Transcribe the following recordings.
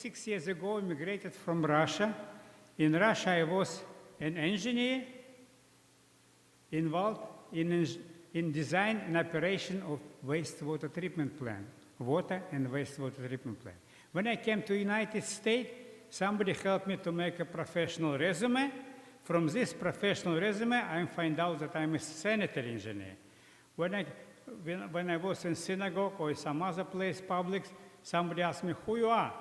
6 years ago, immigrated from Russia. In Russia, I was an engineer involved in design and operation of wastewater treatment plant, water and wastewater treatment plant. When I came to United States, somebody helped me to make a professional resume. From this professional resume, I find out that I'm a sanitary engineer. When I was in synagogue or some other place, public, somebody asked me, who you are?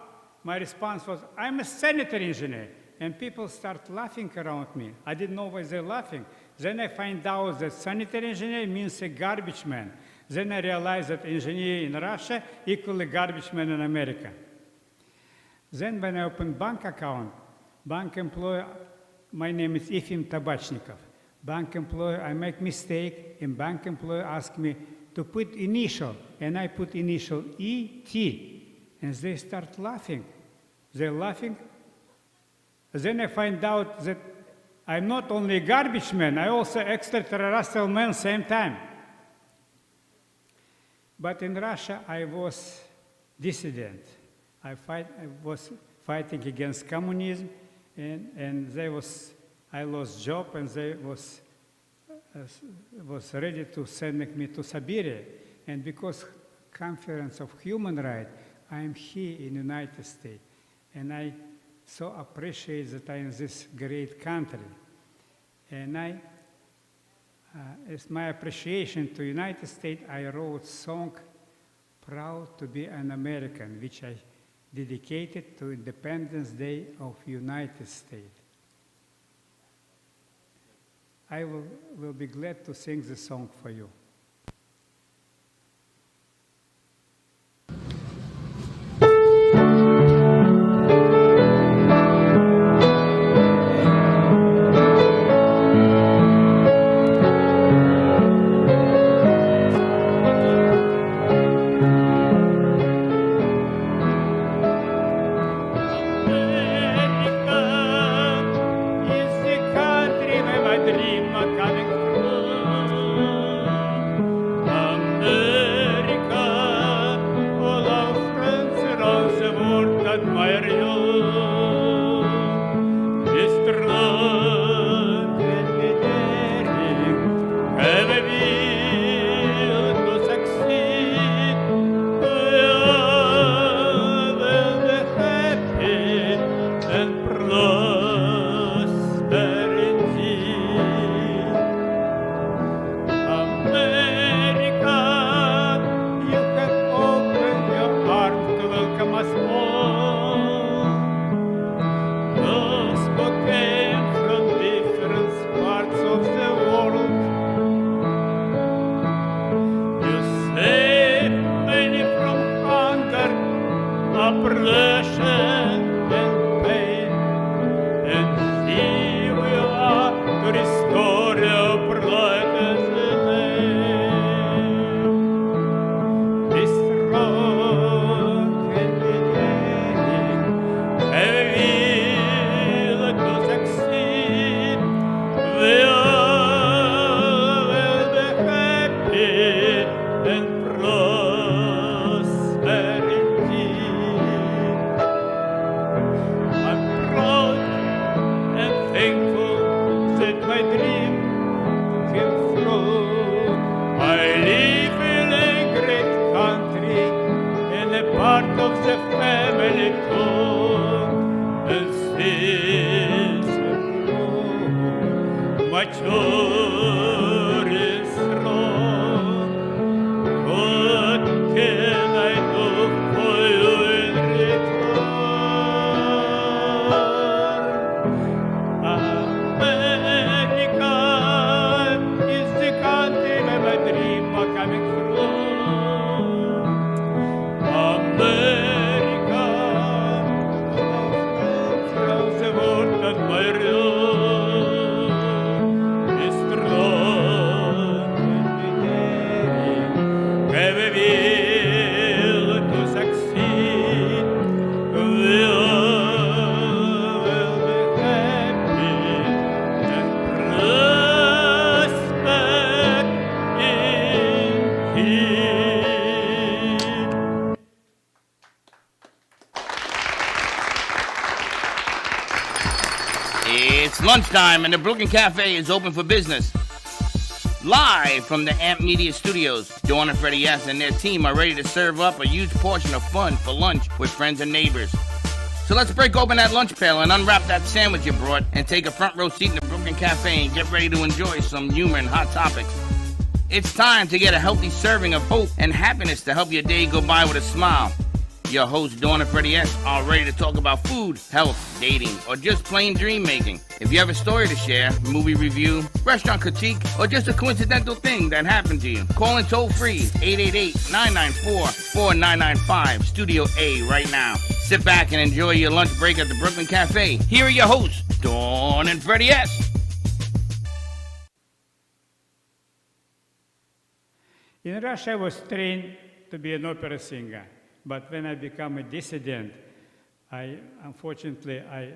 My response was, I'm a sanitary engineer. And people start laughing around me. I didn't know why they're laughing. Then I find out that sanitary engineer means a garbage man. Then I realized that engineer in Russia equally garbage man in America. Then when I opened bank account, bank employee, my name is Efim Tabachnikov. Bank employee, I make mistake, and bank employee asked me to put initial, and I put initial E-T. And they start laughing. They're laughing. Then I find out that I'm not only a garbage man, I also extraterrestrial man same time. But in Russia, I was dissident. I was fighting against communism, and I lost job, and they was ready to send me to Siberia. And because Conference of Human Rights, I am here in the United States, and I so appreciate that I am in this great country. And as my appreciation to United States, I wrote song, Proud to be an American, which I dedicated to Independence Day of United States. I will be glad to sing the song for you. Strong It's lunchtime and the Brooklyn Cafe is open for business. Live from the AMP Media Studios, Dawn and Freddie S. and their team are ready to serve up a huge portion of fun for lunch with friends and neighbors. So let's break open that lunch pail and unwrap that sandwich you brought and take a front row seat in the Brooklyn Cafe and get ready to enjoy some humor and hot topics. It's time to get a healthy serving of hope and happiness to help your day go by with a smile. Your hosts, Dawn and Freddie S., are ready to talk about food, health, dating, or just plain dream making. If you have a story to share, movie review, restaurant critique, or just a coincidental thing that happened to you, call in toll free 888-994-4995, Studio A right now. Sit back and enjoy your lunch break at the Brooklyn Cafe. Here are your hosts, Dawn and Freddie S. In Russia, I was trained to be an opera singer. But when I became a dissident, unfortunately, I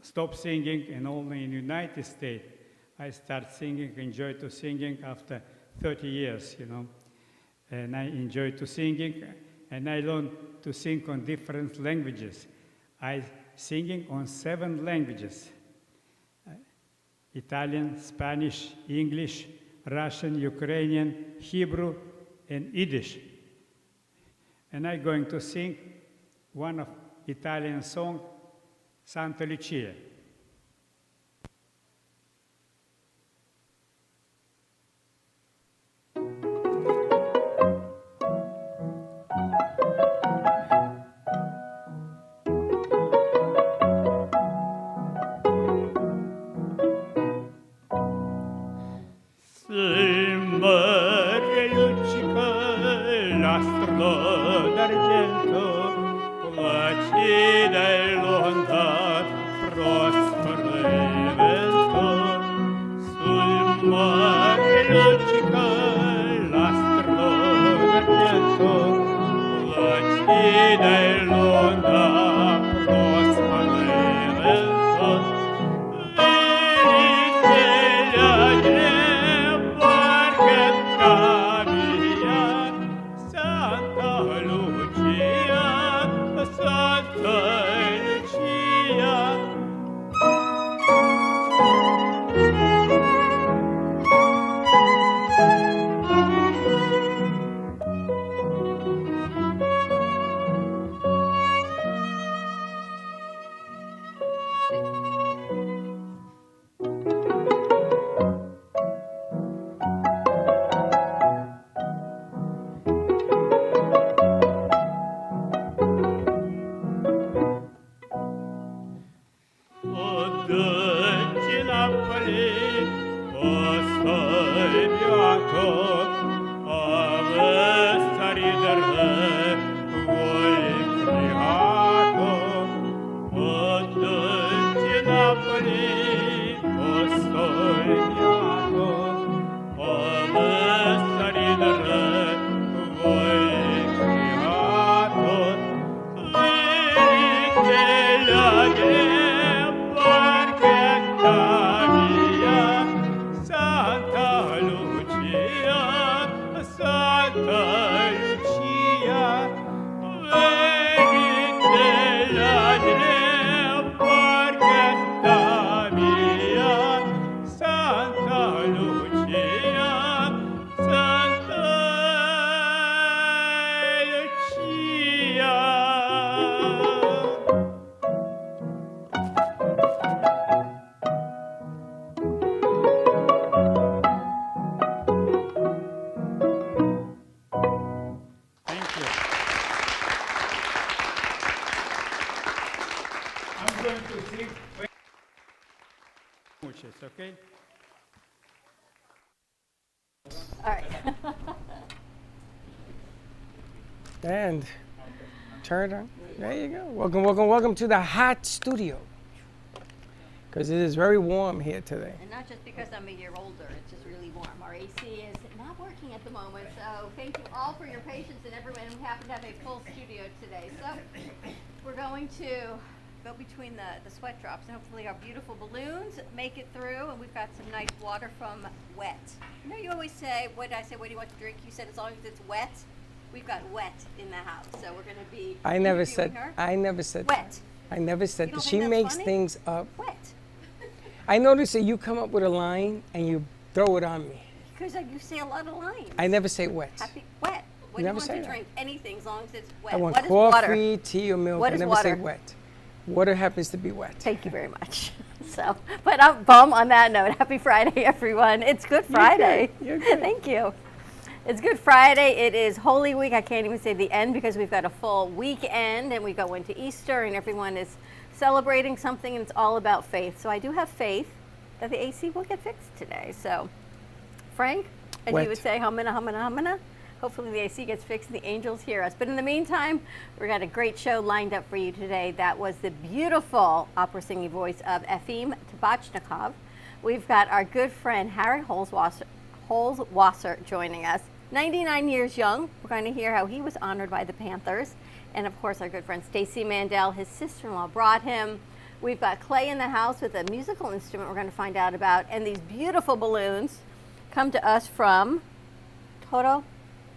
stopped singing, and only in the United States, I started singing, enjoyed to singing after 30 years, And I enjoyed to singing, and I learned to sing on different languages. I singing on 7 languages: Italian, Spanish, English, Russian, Ukrainian, Hebrew, and Yiddish. And I'm going to sing one of Italian song, Santa Lucia. Okay? All right. And turn on. There you go. Welcome, welcome, welcome to the hot studio. Because it is very warm here today. And not just because I'm a year older, it's just really warm. Our AC is not working at the moment, so thank you all for your patience and everyone. We happen to have a full studio today. So we're going to go between the sweat drops, and hopefully our beautiful balloons make it through, and we've got some nice water from Wet. You know, you always say, what do you want to drink? You said as long as it's wet. We've got Wet in the house, so we're going to be I never said her. I never said Wet. I never said You don't that. think She that's makes funny? things up. Wet. I noticed that you come up with a line and you throw it on me. Because you say a lot of lines. I never say wet. Happy wet. What do you never want say to that. drink? Anything, as long as it's wet. I want What is water? coffee, tea, or milk. What I is never say water? wet. Water happens to be wet. Thank you very much. So, but I'm bum on that note. Happy Friday, everyone. It's Good Friday. You're good. Thank you. It's Good Friday. It is Holy Week. I can't even say the end because we've got a full weekend and we go into Easter and everyone is celebrating something and it's all about faith. So I do have faith that the AC will get fixed today. So, Frank, as Wet. you would say, humana, humana, humana. Hopefully the AC gets fixed and the angels hear us. But in the meantime, we've got a great show lined up for you today. That was the beautiful opera singing voice of Efim Tabachnikov. We've got our good friend Harry Holzwasser joining us. 99 years young. We're going to hear how he was honored by the Panthers. And of course, our good friend Stacy Mandel, his sister-in-law, brought him. We've got Clay in the house with a musical instrument we're going to find out about. And these beautiful balloons come to us from Toro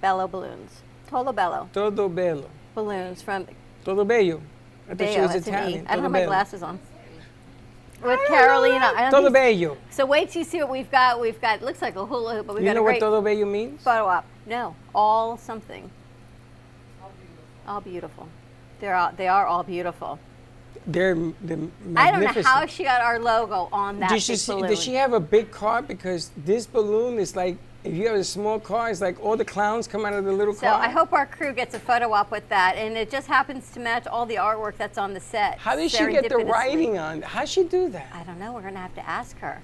Bello Balloons. Tolo Bello Todo bello. balloons from Todo bello. I thought she Bello, was that's an E. Italian. I don't Todo have my bello. glasses on. With Carolina. I don't Todo think- bello. So wait till you see what we've got. We've got, looks like a hula hoop, but we've You got know a what great todo bello means? photo op. No, all something. All beautiful. They are all beautiful. They're magnificent. I don't know how she got our logo on that Did big balloon. does she have a big car? Because this balloon is like, if you have a small car, it's like all the clowns come out of the little So car. I hope our crew gets a photo op with that, and it just happens to match all the artwork that's on the set. How did she get the serendipitously. writing on? How'd she do that? I don't know. We're going to have to ask her.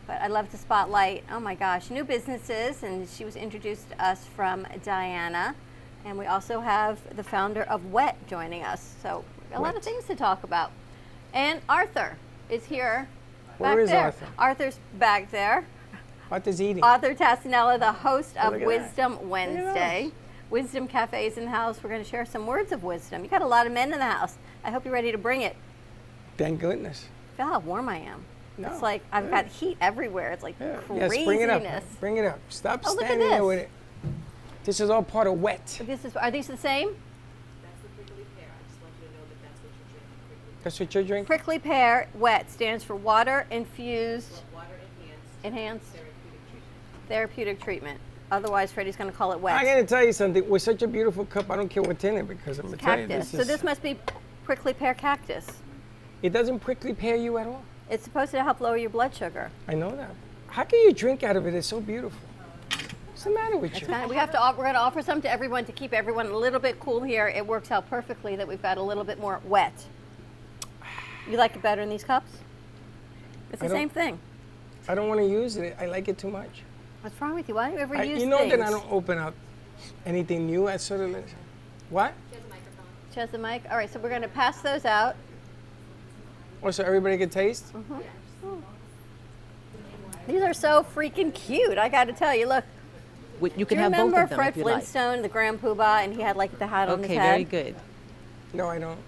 But I'd love to spotlight, oh my gosh, new businesses. And she was introduced to us from Diana. And we also have the founder of Wet joining us. So a lot of Wet. things to talk about. And Arthur is here. Where back is there. Arthur? Arthur's back there. What is eating? Arthur Tassinella, the host of look at that. Wisdom Wednesday. Wisdom Cafe is in the house. We're going to share some words of wisdom. You got a lot of men in the house. I hope you're ready to bring it. Thank goodness. Feel how warm I am. No, It's like I've got heat everywhere. It's like Yeah. craziness. Yes, bring it up. Bring it up. Stop Oh, look at standing there this. with it. This is all part of wet. Are these the same? That's what you're drinking? Prickly pear wet stands for water infused, enhanced therapeutic treatment. Otherwise, Freddie's going to call it wet. I gotta tell you something. With such a beautiful cup, I don't care what's in it because I'm gonna tell you Cactus. this So is. this must be prickly pear cactus. It doesn't prickly pear you at all. It's supposed to help lower your blood sugar. I know that. How can you drink out of it? It's so beautiful. What's the matter with you? We're going to offer some to everyone to keep everyone a little bit cool here. It works out perfectly that we've got a little bit more wet. You like it better in these cups? It's the I don't- same thing. I don't want to use it. I like it too much. What's wrong with you? Why don't you ever use You know things? that I don't open up anything new. I sort of what? She has the mic. All right, so we're going to pass those out. Oh, so everybody can taste? These are so freaking cute. I got to tell you, look. You Do can you have both remember of them Fred if you like. Flintstone, the Grand Poobah, and he had like the hat on his Okay, head? very good. No, I don't.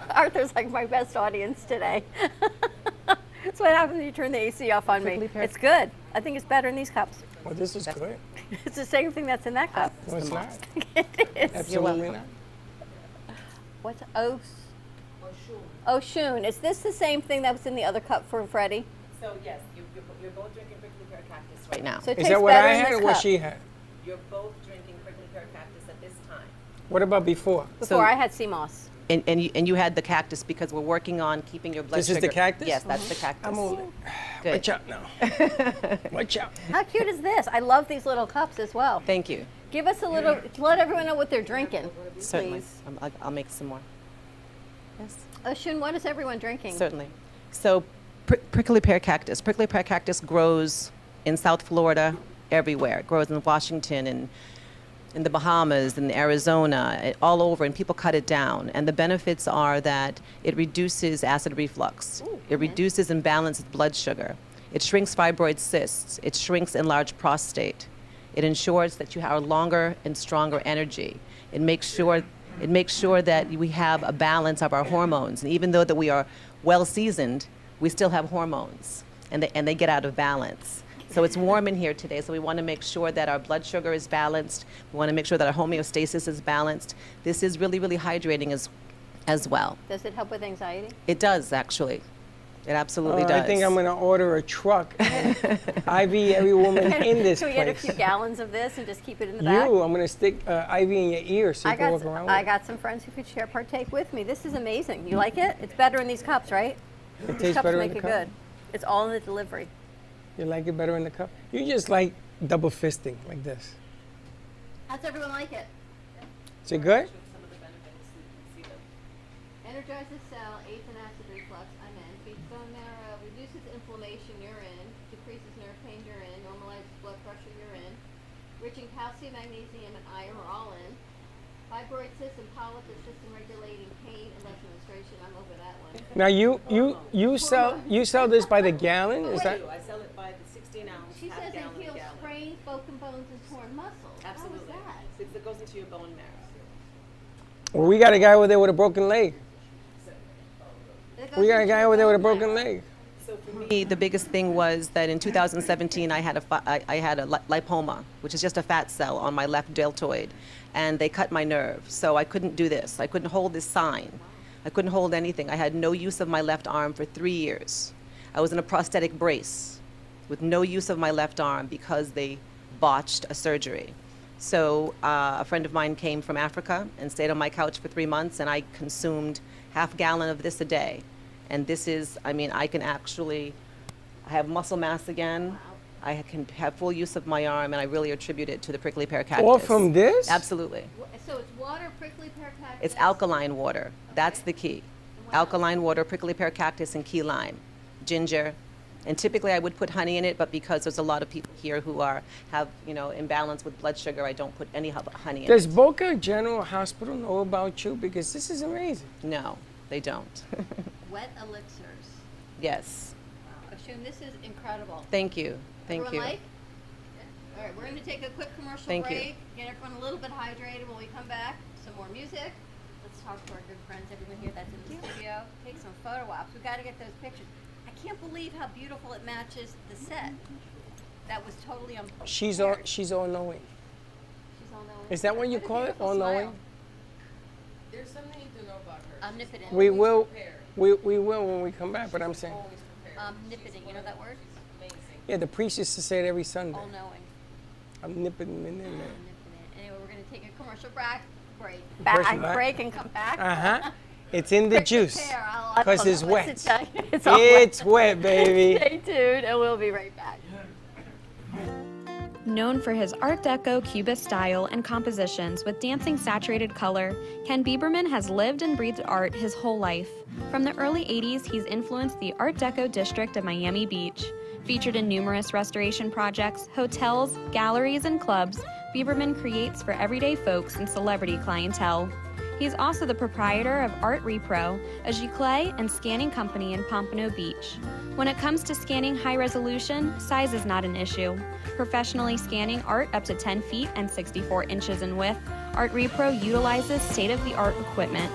Arthur's like my best audience today. That's what happens when you turn the AC off on me. Prickly pear. It's good. I think it's better in these cups. Well, this is good. It's the same thing that's in that cup. No, it's not. It is. Absolutely not. What's Oshun. Is this the same thing that was in the other cup for Freddie? So yes, you're both drinking prickly pear cactus right now. So it Is tastes that what better I in had this or what cup. she had? You're both drinking prickly pear cactus at this time. What about before? Before So- I had sea moss. And you had the cactus because we're working on keeping your blood This is sugar. the cactus? Yes, that's the cactus. I'm old. Good. Watch out now. Watch out. How cute is this? I love these little cups as well. Thank you. Give us a little, let everyone know what they're drinking, Certainly. please. I'll make some more. Yes. Oshun, what is everyone drinking? Certainly. So prickly pear cactus. Prickly pear cactus grows in South Florida, everywhere. It grows in Washington and in the Bahamas and Arizona, all over, and people cut it down. And the benefits are that it reduces acid reflux. It reduces imbalanced blood sugar. It shrinks fibroid cysts. It shrinks enlarged prostate. It ensures that you have longer and stronger energy. It makes sure that we have a balance of our hormones. And even though that we are well seasoned, we still have hormones, and they get out of balance. So it's warm in here today, so we want to make sure that our blood sugar is balanced. We want to make sure that our homeostasis is balanced. This is really, really hydrating as well. Does it help with anxiety? It does, actually. It absolutely does. I think I'm going to order a truck. IV every woman in this Can we get a place. few gallons of this and just keep it in the back? I'm going to stick IV in your ear so you can walk around with I it. got some friends who could partake with me. This is amazing. You like it? It's better in these cups, right? It These tastes cups better in make the it cup? good. It's all in the delivery. You like it better in the cup? You just like double fisting like this. How's everyone like it? Is it good? Energizes cell, aids in acid reflux, I'm in. Feeds bone marrow, reduces inflammation, you're in. Decreases nerve pain, you're in. Normalizes blood pressure, you're in. Rich in calcium, magnesium, and iron, we're all in. Fibroid system, polyps, system regulating pain and less menstruation, I'm over that one. Now you sell this by the gallon? Is that? I sell it by the 16 ounce, She says it heals sprains, broken bones, and torn muscles. Absolutely. How is that? It goes into your bone marrow. Well, we got a guy over there with a broken leg. It goes We got a into guy your over there with a bone broken marrow. leg. Me, the biggest thing was that in 2017 I had a lipoma, which is just a fat cell on my left deltoid, and they cut my nerve. So I couldn't do this. I couldn't hold this sign. I couldn't hold anything. I had no use of my left arm for 3 years. I was in a prosthetic brace with no use of my left arm because they botched a surgery. So a friend of mine came from Africa and stayed on my couch for 3 months, and I consumed half a gallon of this a day. And this is, I mean, I can actually have muscle mass again. I can have full use of my arm, and I really attribute it to the prickly pear cactus. All from this? Absolutely. So it's water, prickly pear cactus. It's alkaline water. That's the key. Alkaline water, prickly pear cactus, and key lime, ginger. And typically I would put honey in it, but because there's a lot of people here who have imbalance with blood sugar, I don't put any honey in Does it. Boca General Hospital know about you? Because this is amazing. No, they don't. Wet elixirs. Yes. Oshun, this is incredible. Thank you. Thank Everyone you. like? All right, we're going to take a quick commercial Thank you. break. Get everyone a little bit hydrated. When we come back, some more music. Let's talk to our good friends, everyone here that's in the studio. Take some photo ops. We got to get those pictures. I can't believe how beautiful it matches the set. That was totally unprepared. She's all knowing. She's all knowing. Is that what you What a call it? beautiful All knowing? smile. There's something you need to know about her. Omnipotent. We will. prepared. We will when we come back. But I'm saying, Always prepared. Omnipotent. You know that word? Amazing. yeah, the priest used to say it every Sunday. All knowing. Omnipotent. Omnipotent. Anyway, we're going to take a commercial break. Commercial break. Break and come back. Uh-huh. It's in the Prickly juice. pear, I'll- Because I'll it's let wet. it tell you. It's all It's wet, baby. Stay tuned, and we'll be right back. Known for his Art Deco Cubist style and compositions with dancing saturated color, Ken Bieberman has lived and breathed art his whole life. From the early 80s, he's influenced the Art Deco district of Miami Beach. Featured in numerous restoration projects, hotels, galleries, and clubs, Bieberman creates for everyday folks and celebrity clientele. He's also the proprietor of Art Repro, a giclée and scanning company in Pompano Beach. When it comes to scanning high resolution, size is not an issue. Professionally scanning art up to 10 feet and 64 inches in width, Art Repro utilizes state-of-the-art equipment.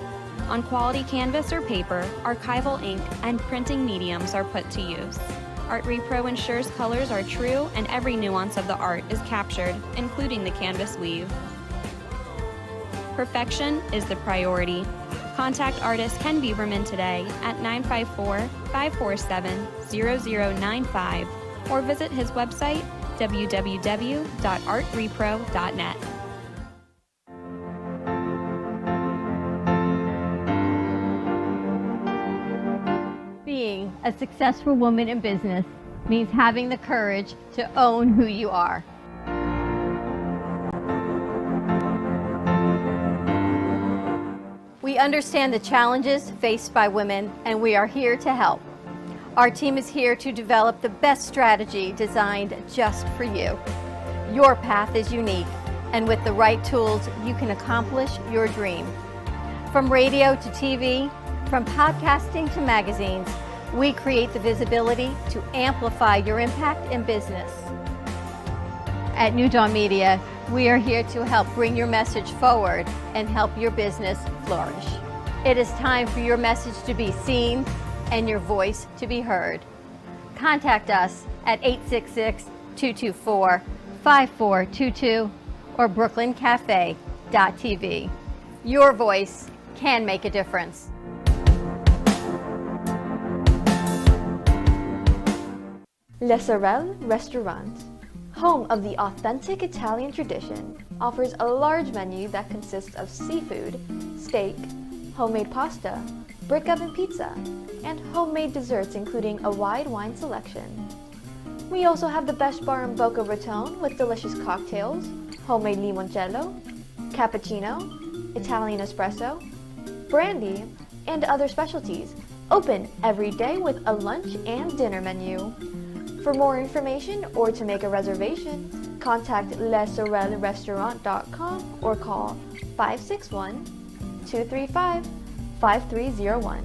On quality canvas or paper, archival ink and printing mediums are put to use. Art Repro ensures colors are true and every nuance of the art is captured, including the canvas weave. Perfection is the priority. Contact artist Ken Bieberman today at 954-547-0095 or visit his website www.artrepro.net. Being a successful woman in business means having the courage to own who you are. We understand the challenges faced by women, and we are here to help. Our team is here to develop the best strategy designed just for you. Your path is unique, and with the right tools, you can accomplish your dream. From radio to TV, from podcasting to magazines, we create the visibility to amplify your impact in business. At New Dawn Media, we are here to help bring your message forward and help your business flourish. It is time for your message to be seen and your voice to be heard. Contact us at 866-224-5422 or brooklyncafe.tv. Your voice can make a difference. Le Sorel Restaurant, home of the authentic Italian tradition, offers a large menu that consists of seafood, steak, homemade pasta, brick oven pizza, and homemade desserts including a wide wine selection. We also have the best bar in Boca Raton with delicious cocktails, homemade limoncello, cappuccino, Italian espresso, brandy, and other specialties, open every day with a lunch and dinner menu. For more information or to make a reservation, contact lesorelrestaurant.com or call 561-235-5301.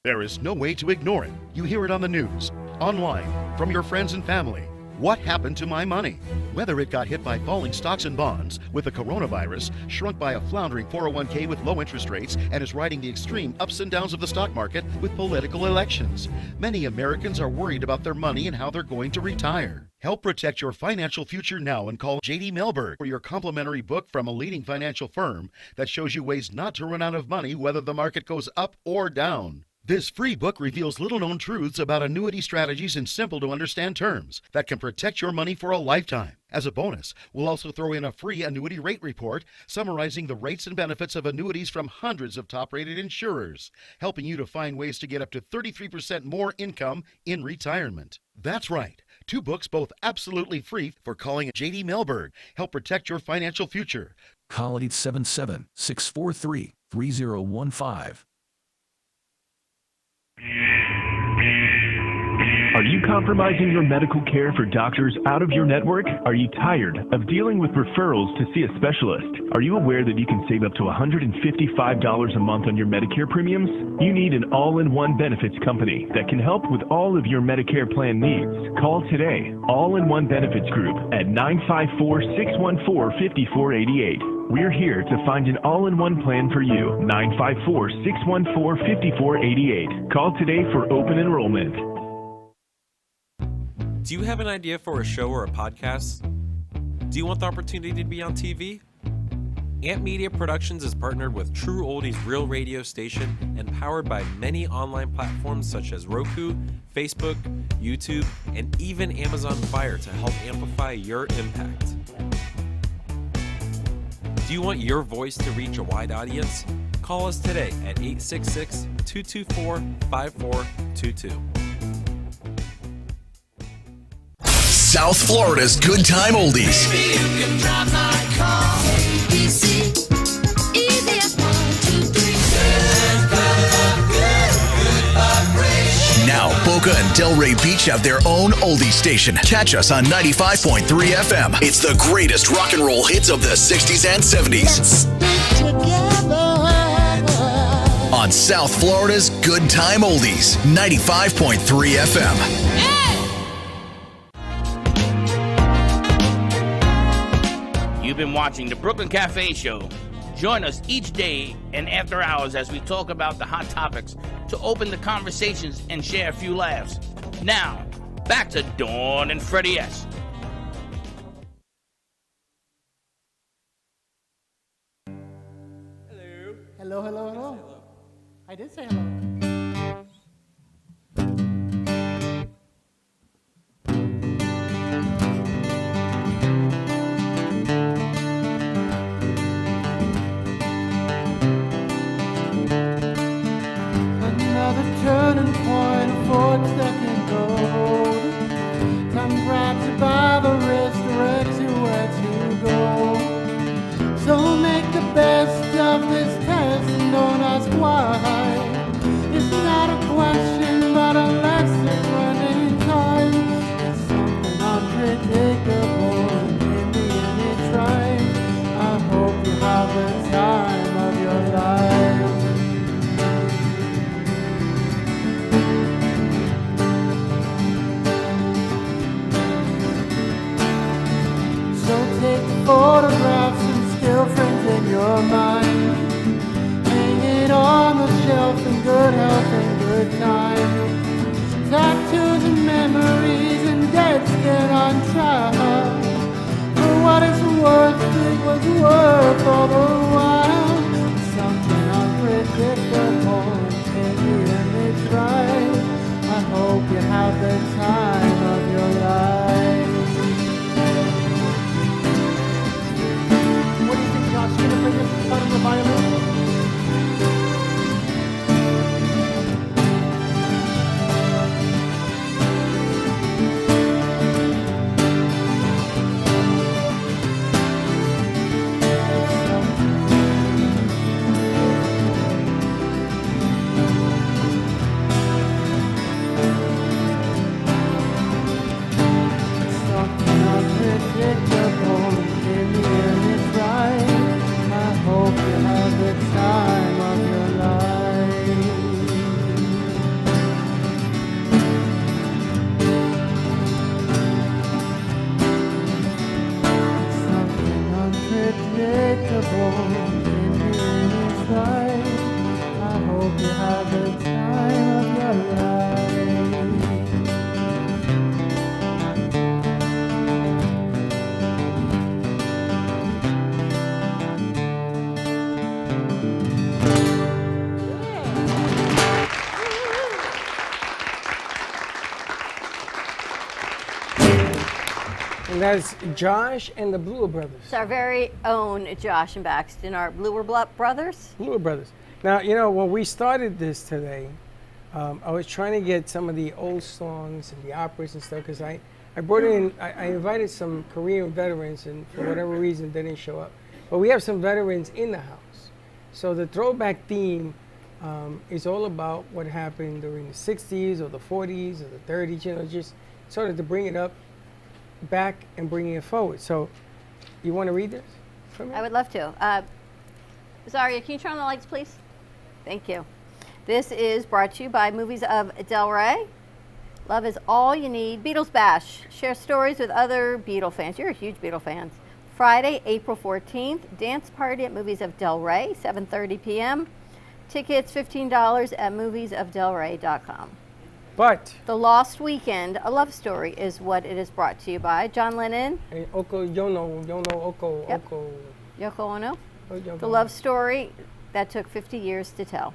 There is no way to ignore it. You hear it on the news, online, from your friends and family. What happened to my money? Whether it got hit by falling stocks and bonds, with the coronavirus, shrunk by a floundering 401k with low interest rates, and is riding the extreme ups and downs of the stock market with political elections. Many Americans are worried about their money and how they're going to retire. Help protect your financial future now and call J.D. Mellberg for your complimentary book from a leading financial firm that shows you ways not to run out of money whether the market goes up or down. This free book reveals little-known truths about annuity strategies in simple-to-understand terms that can protect your money for a lifetime. As a bonus, we'll also throw in a free annuity rate report summarizing the rates and benefits of annuities from hundreds of top-rated insurers, helping you to find ways to get up to 33% more income in retirement. That's right. 2 books, both absolutely free, for calling J.D. Mellberg. Help protect your financial future. Call 877-643-3015. Are you compromising your medical care for doctors out of your network? Are you tired of dealing with referrals to see a specialist? Are you aware that you can save up to $155 a month on your Medicare premiums? You need an all-in-one benefits company that can help with all of your Medicare plan needs. Call today, All-in-One Benefits Group at 954-614-5488. We're here to find an all-in-one plan for you. 954-614-5488. Call today for open enrollment. Do you have an idea for a show or a podcast? Do you want the opportunity to be on TV? Amp Media Productions is partnered with True Oldies Real Radio Station and powered by many online platforms such as Roku, Facebook, YouTube, and even Amazon Fire to help amplify your impact. Do you want your voice to reach a wide audience? Call us today at 866-224-5422. South Florida's Good Time Oldies. Maybe you can drive my car. ABC, easiest 1, 2, 3. Good Now, Boca and Delray Beach have their own oldie station. Catch us on 95.3 FM. It's the greatest rock and roll hits of the 60s and 70s. On South Florida's Good Time Oldies, 95.3 FM. You've been watching the Brooklyn Cafe Show. Join us each day and after hours as we talk about the hot topics to open the conversations and share a few laughs. Now, back to Dawn and Freddie S. Hello, hello, hello. I did say hello. Another turning point, a fork stuck in gold. Time grabs you by the wrist, directs you where to go. So make the best of this test and don't ask why. It's not a question but a lesson running time. It's something unpredictable and in the end it's right. I hope you have the time of your life. So take photographs and still frames in your mind. Hang it on the shelf in good health and good time. Tattoos and memories and dead skin on trial. For what it's worth, it was worth all the while. Something unpredictable and in the end it's right. have the time of your life. What do you think, Josh? Can I play this part of the violin? And that's Josh and the Bluer Brothers. It's our very own Josh and Baxton, our Bluer Brothers. Bluer Brothers. Now, you know, when we started this today, I was trying to get some of the old songs and the operas and stuff because I brought in, I invited some Korean veterans, and for whatever reason they didn't show up. But we have some veterans in the house. So the throwback theme is all about what happened during the 60s or the 40s or the 30s, you know, just sort of to bring it up back and bringing it forward. So you want to read this for me? I would love to. Zaria, can you turn on the lights, please? Thank you. This is brought to you by Movies of Del Rey. Love is all you need. Beatles Bash. Share stories with other Beatle fans. You're a huge Beatle fan. Friday, April 14th. Dance party at Movies of Del Rey, 7:30 p.m. Tickets $15 at moviesofdelrey.com. But The Lost Weekend, a love story, is what it is brought to you by John Lennon. And Yono Oko. Yep. Yoko Ono. Yoko The Ono. love story that took 50 years to tell.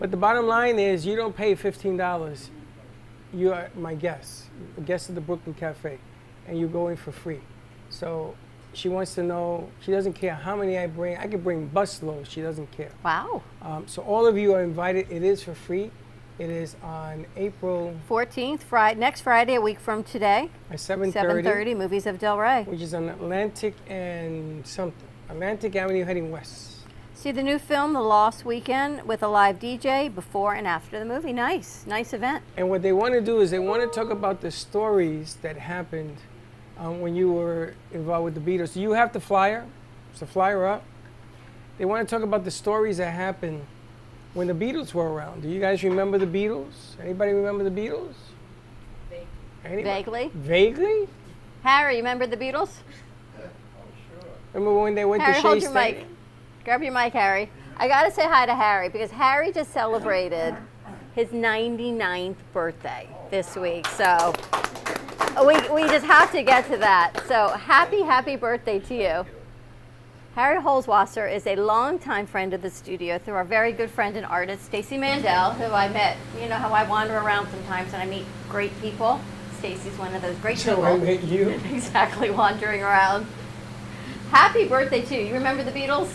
But the bottom line is you don't pay $15. You are my guest, a guest of the Brooklyn Cafe, and you go in for free. So she wants to know, she doesn't care how many I bring. I could bring busloads, she doesn't care. Wow. So all of you are invited. It is for free. It is on April 14th, next Friday, a week from today. at 7:30. 7:30, Movies of Del Rey. Which is on Atlantic and something. Atlantic Avenue heading west. See the new film, The Lost Weekend, with a live DJ before and after the movie. Nice event. And what they want to do is they want to talk about the stories that happened when you were involved with the Beatles. Do you have the flyer? Is the flyer up? They want to talk about the stories that happened when the Beatles were around. Do you guys remember the Beatles? Anybody remember the Beatles? Anybody? Vaguely. Vaguely? Harry, you remember the Beatles? Remember when they went Harry, to hold Shea your Stadium? mic. Grab your mic, Harry. I got to say hi to Harry because Harry just celebrated his 99th birthday this week. So we just have to get to that. So happy birthday to you. Harry Holzwasser is a longtime friend of the studio through our very good friend and artist, Stacey Mandel, who I met. You know how I wander around sometimes and I meet great people? Stacey's one of those great So people. I met you. Exactly, wandering around. Happy birthday to you. You remember the Beatles?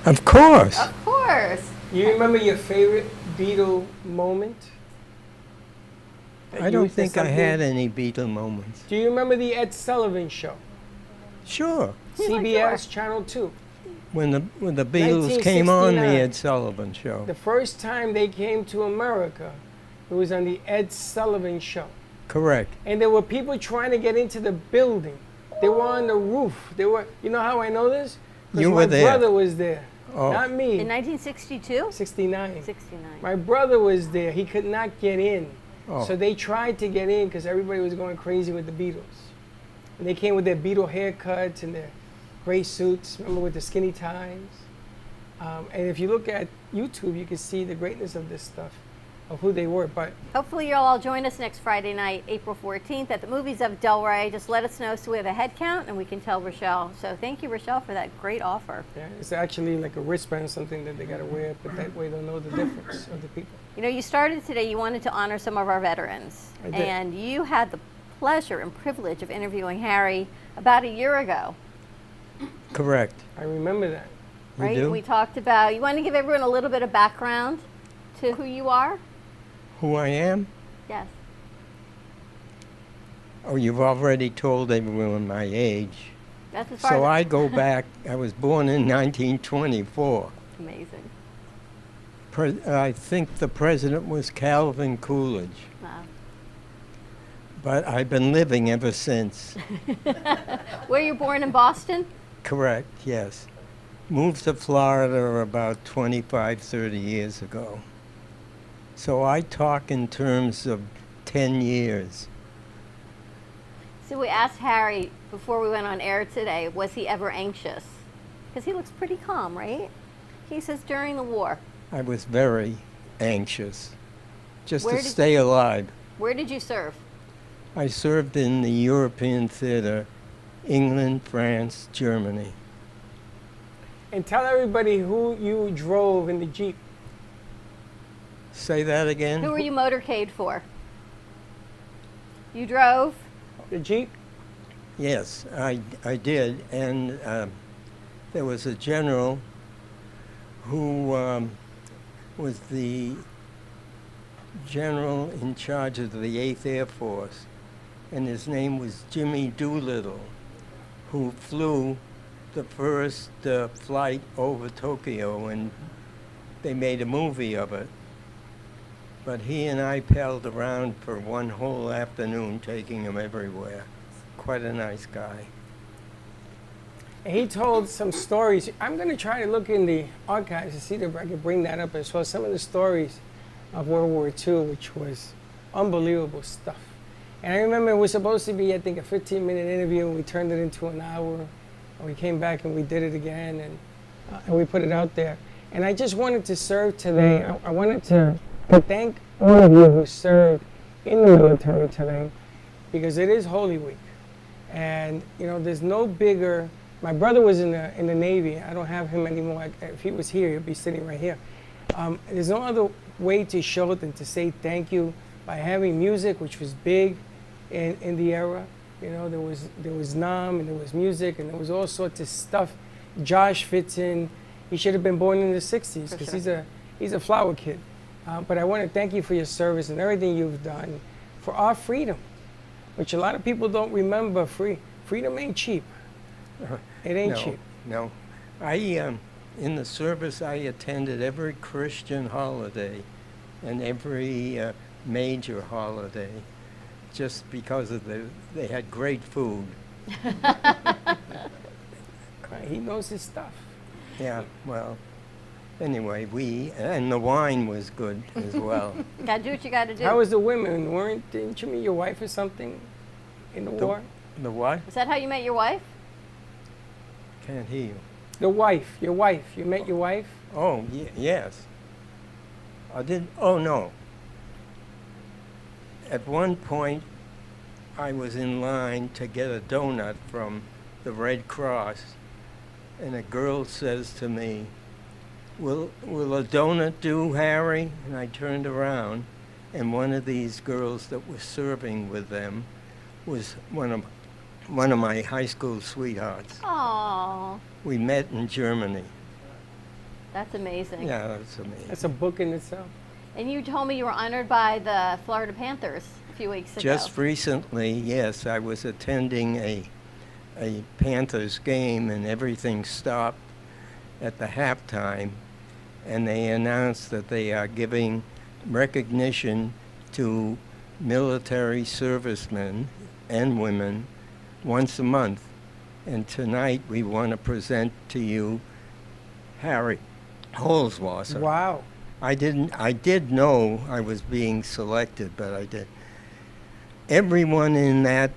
Of course. Of course. You remember your favorite Beatle moment? I don't think I had any Beatle moments. Do you remember the Ed Sullivan Show? Sure. CBS Channel 2. When the Beatles came on the 1969. Ed Sullivan Show. The first time they came to America, it was on the Ed Sullivan Show. Correct. And there were people trying to get into the building. They were on the roof. They were, you know how I know this? 'Cause You my were there. brother was there. Oh. Not me. In 1962? 69. 69. My brother was there. He could not get in. Oh. So they tried to get in because everybody was going crazy with the Beatles. And they came with their Beatle haircuts and their gray suits, remember, with the skinny ties. And if you look at YouTube, you can see the greatness of this stuff. of who they were. But Hopefully you'll all join us next Friday night, April 14th at the Movies of Delray. Just let us know so we have a head count and we can tell Rochelle. So thank you, Rochelle, for that great offer. yeah, it's actually like a wristband or something that they got to wear, but that way they'll know the difference of the people. You know, you started today, you wanted to honor some of our veterans. I did. And you had the pleasure and privilege of interviewing Harry about a year ago, Correct. I remember that. You right? do? And we talked about, you want to give everyone a little bit of background to who you are? Who I am? Yes. Oh, you've already told everyone my age. That's as far So as I go back, I was born in 1924. Amazing. I think the president was Calvin Coolidge, Wow. but I've been living ever since. Were you born in Boston? Correct, yes. Moved to Florida about 25, 30 years ago. So I talk in terms of 10 years. So we asked Harry before we went on air today, was he ever anxious? Because he looks pretty calm, right? He says during the war. I was very anxious just Where to did- stay alive. Where did you serve? I served in the European theater, England, France, Germany. And tell everybody who you drove in the Jeep. Say that again? Who were you motorcade for? You drove? The Jeep? Yes, I did. And there was a general who was the general in charge of the 8th Air Force. And his name was Jimmy Doolittle, who flew the first flight over Tokyo, and they made a movie of it. But he and I palled around for one whole afternoon, taking him everywhere. Quite a nice guy. And he told some stories. I'm going to try to look in the archives to see if I can bring that up as well. Some of the stories of World War II, which was unbelievable stuff. And I remember it was supposed to be, I think, a 15-minute interview, and we turned it into an hour. And we came back and we did it again, and we put it out there. And I just wanted to serve today. I wanted to thank all of you who served in the military today, because it is Holy Week. And, you know, there's no bigger. My brother was in the Navy. I don't have him anymore. If he was here, he'd be sitting right here. There's no other way to show it than to say thank you by having music, which was big in the era. You know, there was Nam, and there was music, and there was all sorts of stuff. Josh fits in. He should have been born in the 60s because he's a flower kid. But I want to thank you for your service and everything you've done for our freedom, which a lot of people don't remember. Freedom ain't cheap. It ain't cheap. No. In the service, I attended every Christian holiday and every major holiday, just because of they had great food. He knows his stuff. Yeah, well, anyway, and the wine was good as well. Gotta do what you gotta do. How was the women? Didn't you meet your wife or something in the war? The what? Is that how you met your wife? Can't hear you. The wife, your wife. You met your wife? Oh, yes. I did. Oh, no. At one point, I was in line to get a donut from the Red Cross, and a girl says to me, will a donut do, Harry? And I turned around, and one of these girls that was serving with them was one of my high school sweethearts. Aww, We met in Germany. that's amazing. Yeah, that's amazing. That's a book in itself. And you told me you were honored by the Florida Panthers a few weeks ago. Just recently, yes, I was attending a Panthers game, and everything stopped at the halftime, and they announced that they are giving recognition to military servicemen and women once a month. And tonight we want to present to you Harry Holzwasser. Wow. I did know I was being selected, but I did. Everyone in that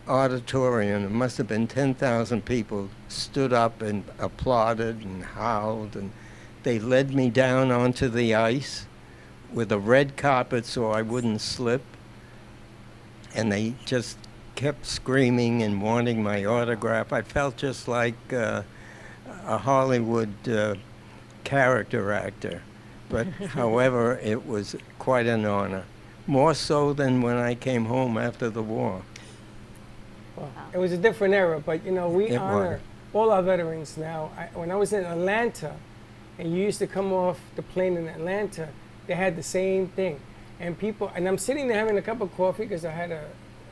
auditorium, it must have been 10,000 people, stood up and applauded and howled, and they led me down onto the ice with a red carpet so I wouldn't slip. And they just kept screaming and wanting my autograph. I felt just like a Hollywood character actor. But however, it was quite an honor. More so than when I came home after the war. Well, it was a different era, but you know, we It honor was. all our veterans now. When I was in Atlanta, and you used to come off the plane in Atlanta, they had the same thing. And people, and I'm sitting there having a cup of coffee because I had to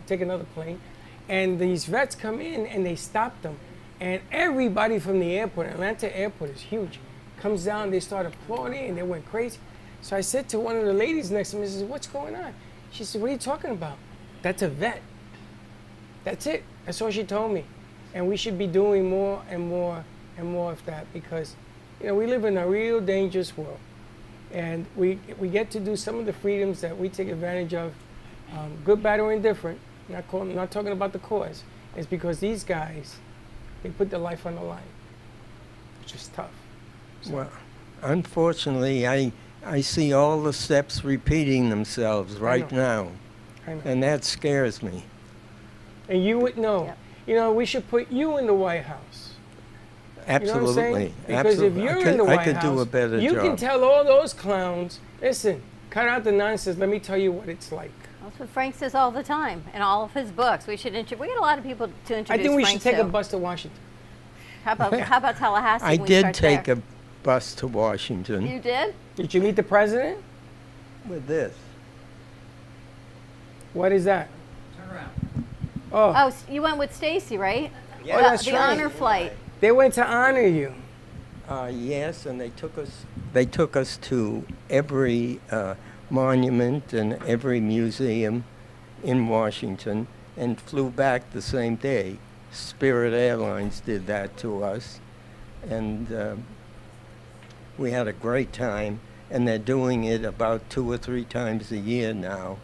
take another plane, and these vets come in and they stop them. And everybody from the airport, Atlanta airport is huge, comes down, they start applauding, and they went crazy. So I said to one of the ladies next to me, I said, what's going on? She said, what are you talking about? That's a vet. That's it. That's all she told me. And we should be doing more and more and more of that because, you know, we live in a real dangerous world. And we get to do some of the freedoms that we take advantage of, good, bad, or indifferent. Not talking about the cause. It's because these guys, they put their life on the line, which is tough. So, Well, unfortunately, I see all the steps repeating themselves right now. I know. And that scares me. And you would know. Yep. You know, we should put you in the White House. You know what I'm Absolutely. saying? Because if Absolutely. you're in the White I could do a House, better you job. can tell all those clowns, listen, cut out the nonsense. Let me tell you what it's like. That's what Frank says all the time in all of his books. We should we get a lot of people to introduce I think we Frank should take to. a bus to Washington. How about Tallahassee? I when we did start take there? a bus to Washington You did? Did you meet the president? with this. What is that? Turn around. Oh, Oh, you went with Stacy, right? Yeah. Oh, that's the right. honor flight. they went to honor you. Yes, and they took us to every monument and every museum in Washington and flew back the same day. Spirit Airlines did that to us, and we had a great time. And they're doing it about 2 or 3 times a year now.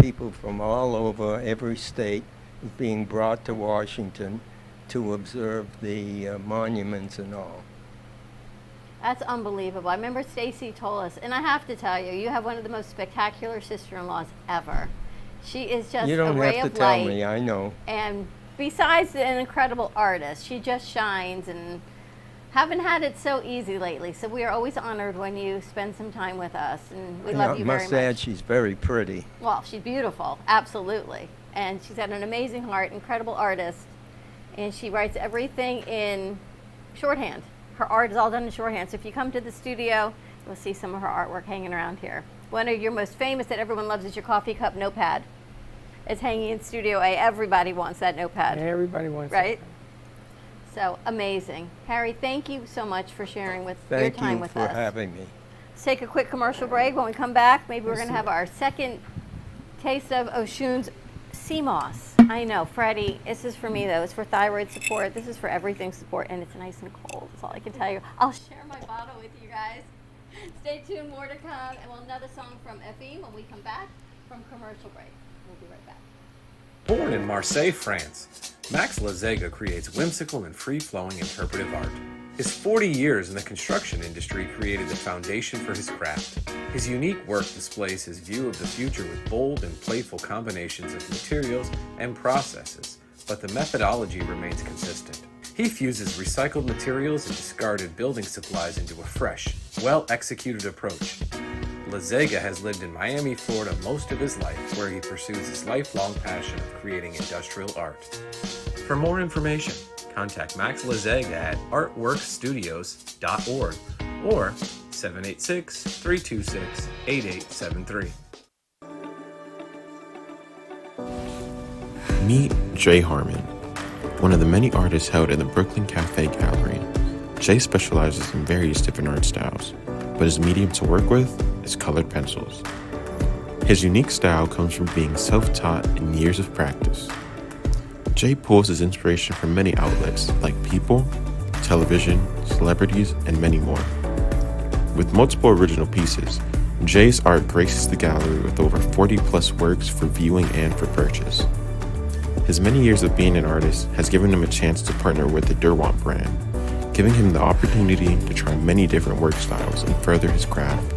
People from all over every state is being brought to Washington to observe the monuments and all. That's unbelievable. I remember Stacy told us, and I have to tell you, you have one of the most spectacular sister-in-laws ever. She is just You don't a ray have to of tell light. me, I know. And besides an incredible artist, she just shines and haven't had it so easy lately. So we are always honored when you spend some time with us, and we love you very must much. add, she's very pretty. Well, she's beautiful, absolutely. And she's got an amazing heart, incredible artist. And she writes everything in shorthand. Her art is all done in shorthand. So if you come to the studio, you'll see some of her artwork hanging around here. One of your most famous that everyone loves is your coffee cup notepad. It's hanging in Studio A. Everybody wants that notepad. Everybody wants Right? So amazing. Harry, thank you so much for sharing your Thank time you with for us. having me. Let's take a quick commercial break. When we come back, maybe we're Let's going to do have it. our second taste of Oshun's sea moss. I know, Freddie, this is for me though. It's for thyroid support. This is for everything support, and it's nice and cold. That's all I can tell you. I'll share my bottle with you guys. Stay tuned, more to come. And we'll another song from Efim when we come back from commercial break. We'll be right back. Born in Marseille, France, Max Lazega creates whimsical and free-flowing interpretive art. His 40 years in the construction industry created the foundation for his craft. His unique work displays his view of the future with bold and playful combinations of materials and processes, but the methodology remains consistent. He fuses recycled materials and discarded building supplies into a fresh, well-executed approach. Lazega has lived in Miami, Florida most of his life, where he pursues his lifelong passion of creating industrial art. For more information, contact Max Lazega at artworkstudios.org or 786-326-8873. Meet Jay Harmon, one of the many artists held in the Brooklyn Cafe Gallery. Jay specializes in various different art styles, but his medium to work with is colored pencils. His unique style comes from being self-taught and years of practice. Jay pulls his inspiration from many outlets like people, television, celebrities, and many more. With multiple original pieces, Jay's art graces the gallery with over 40 plus works for viewing and for purchase. His many years of being an artist has given him a chance to partner with the Derwent brand, giving him the opportunity to try many different work styles and further his craft.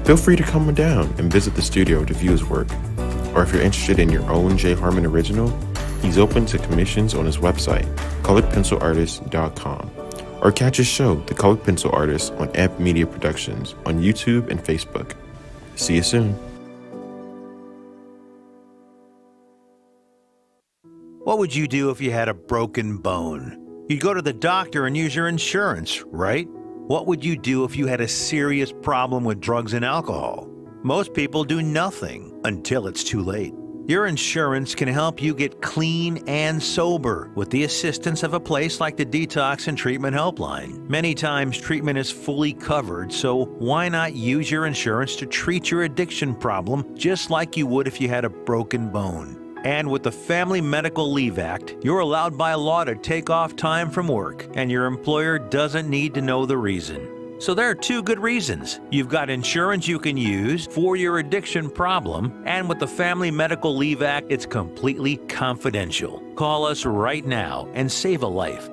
Feel free to come down and visit the studio to view his work. Or if you're interested in your own J. Harmon original, he's open to commissions on his website, coloredpencilartist.com. Or catch his show, The Colored Pencil Artist, on Amp Media Productions on YouTube and Facebook. See you soon. What would you do if you had a broken bone? You'd go to the doctor and use your insurance, right? What would you do if you had a serious problem with drugs and alcohol? Most people do nothing until it's too late. Your insurance can help you get clean and sober with the assistance of a place like the Detox and Treatment Helpline. Many times treatment is fully covered, so why not use your insurance to treat your addiction problem just like you would if you had a broken bone? And with the Family Medical Leave Act, you're allowed by law to take off time from work, and your employer doesn't need to know the reason. So there are two good reasons. You've got insurance you can use for your addiction problem, and with the Family Medical Leave Act, it's completely confidential. Call us right now and save a life.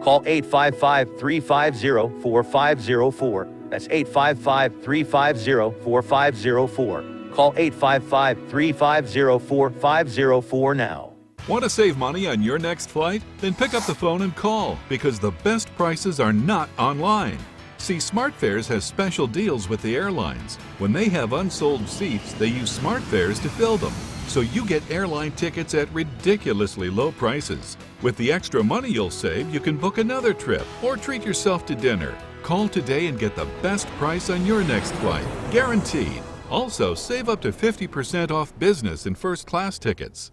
Call 855-350-4504. That's 855-350-4504. Call 855-350-4504 now. Want to save money on your next flight? Then pick up the phone and call, because the best prices are not online. See, SmartFares has special deals with the airlines. When they have unsold seats, they use SmartFares to fill them. So you get airline tickets at ridiculously low prices. With the extra money you'll save, you can book another trip or treat yourself to dinner. Call today and get the best price on your next flight, guaranteed. Also, save up to 50% off business and first class tickets.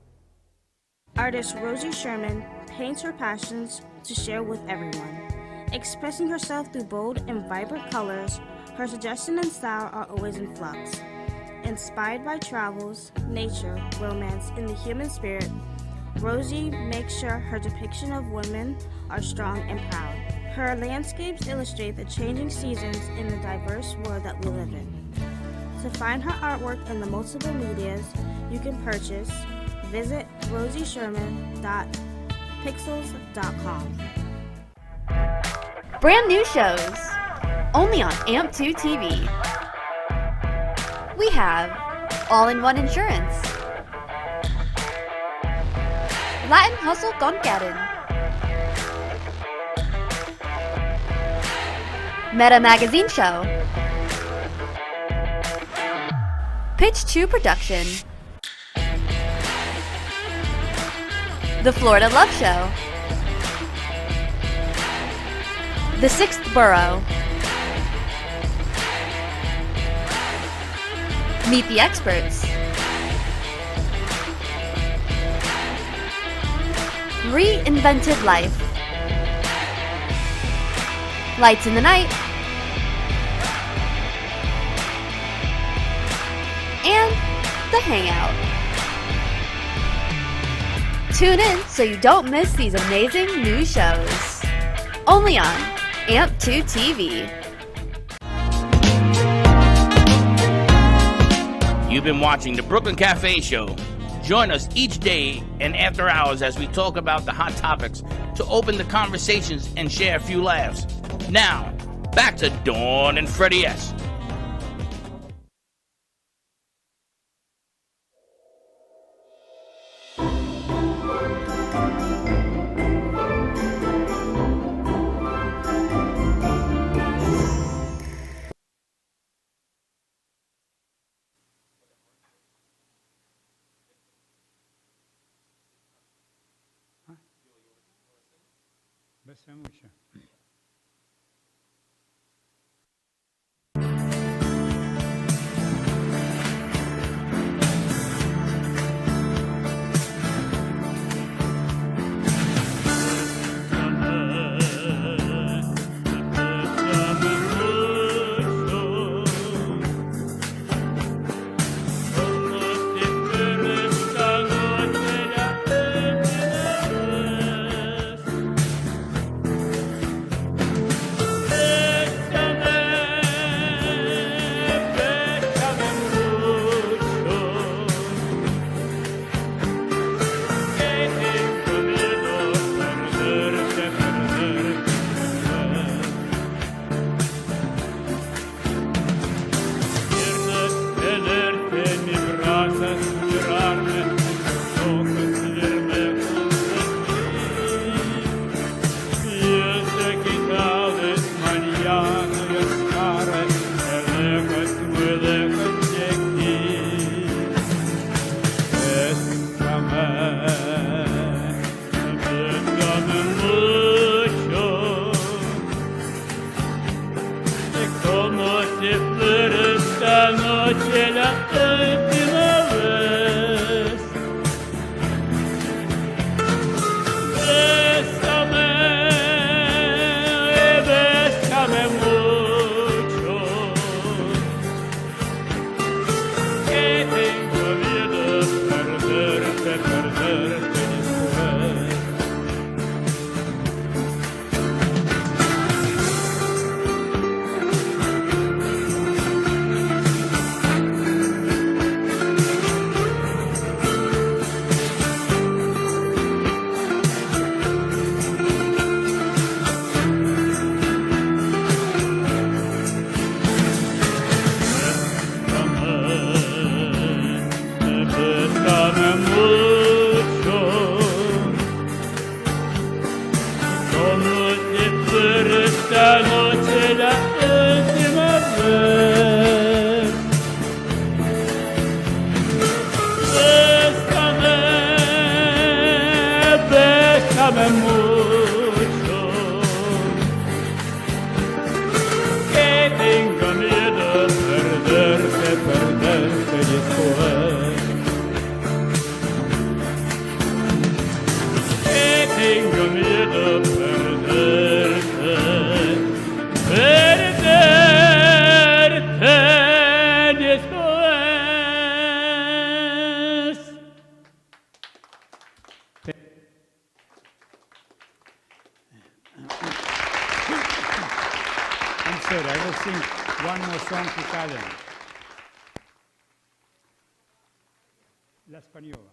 Artist Rosie Sherman paints her passions to share with everyone. Expressing herself through bold and vibrant colors, her suggestion and style are always in flux. Inspired by travels, nature, romance, and the human spirit, Rosie makes sure her depiction of women are strong and proud. Her landscapes illustrate the changing seasons in the diverse world that we live in. To find her artwork in the multiple medias you can purchase, visit rosiesherman.pixels.com. Brand new shows, only on AMP2 TV. We have All-in-One Insurance, Latin Hustle Gonkaden, Meta Magazine Show, Pitch 2 Production, The Florida Love Show, The Sixth Borough, Meet the Experts, Reinvented Life, Lights in the Night, and The Hangout. Tune in so you don't miss these amazing new shows. Only on AMP2 TV. You've been watching the Brooklyn Cafe Show. Join us each day and after hours as we talk about the hot topics to open the conversations and share a few laughs. Now, back to Dawn and Freddie S. Basta mucho. noche la última vez. Bésame, bésame mucho, que tengo miedo perderte, perderte después. Bésame mucho, como si fuera esta noche la última vez. Bésame, bésame mucho, que tengo miedo perderte, perderte después. Tengo miedo perderte, perderte después. I'm sorry, I will sing one more song Italian. La Spagnola.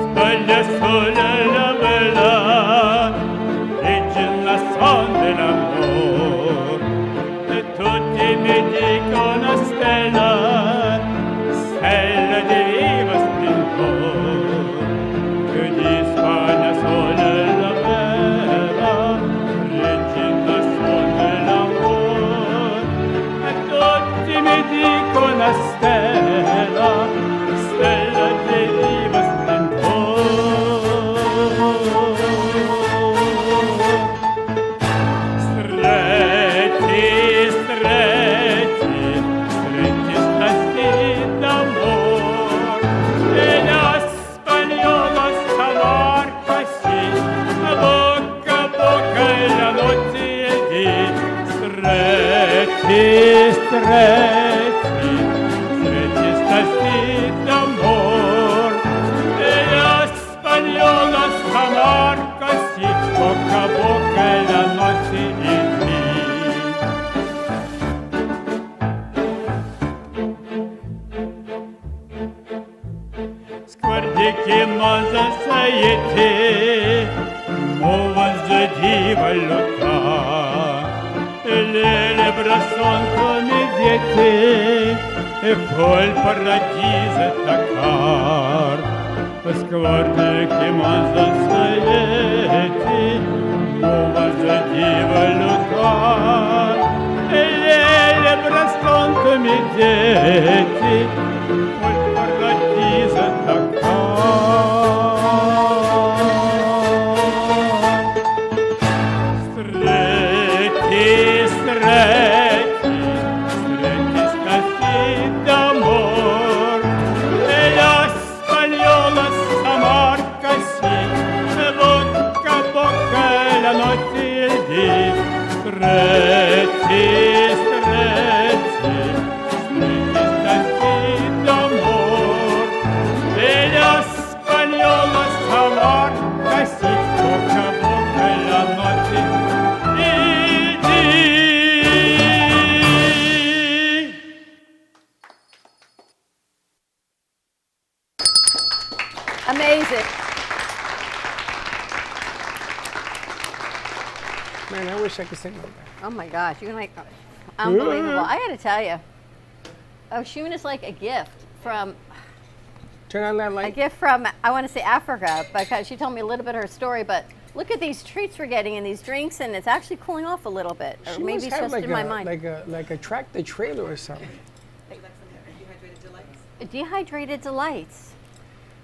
Spaglia sola la vela, legge la son dell'amore, e tutti mi dicono stella, stella di vivo splendore, che di Spagna sola la vela, legge la son dell'amore, e tutti mi dicono stella, stella di vivo stretti, stretti, stretti stati d'amor, e la spagnola s'amor così, a bocca e la notte e di stretti, stretti, stretti stati d'amor, e la spagnola s'amor così, bocca a bocca e la notte e di. Sguardi che moza sei te, muovas de diva loca, e le labbra son come diete, e poi il paradiso attaccar. Sguardi che moza sei te, muovas de diva loca, e le labbra son come diete, poi il paradiso stretti, stretti, stretti stati d'amor, e la spagnola s'amor così, e bocca a bocca e la notte e il dì, stretti, stretti, stretti stati d'amor, e la spagnola s'amor così, bocca a bocca e la notte e il dì. Amazing. Man, I wish I could sing like that. Oh my gosh, you're like unbelievable. I got to tell you, Oshun is like a gift from Turn on that a light. gift from, I want to say Africa, because she told me a little bit of her story, but look at these treats we're getting and these drinks, and it's actually cooling off a little bit. Or She maybe must it's have just like in my mind. like a tractor trailer or something. Dehydrated delights.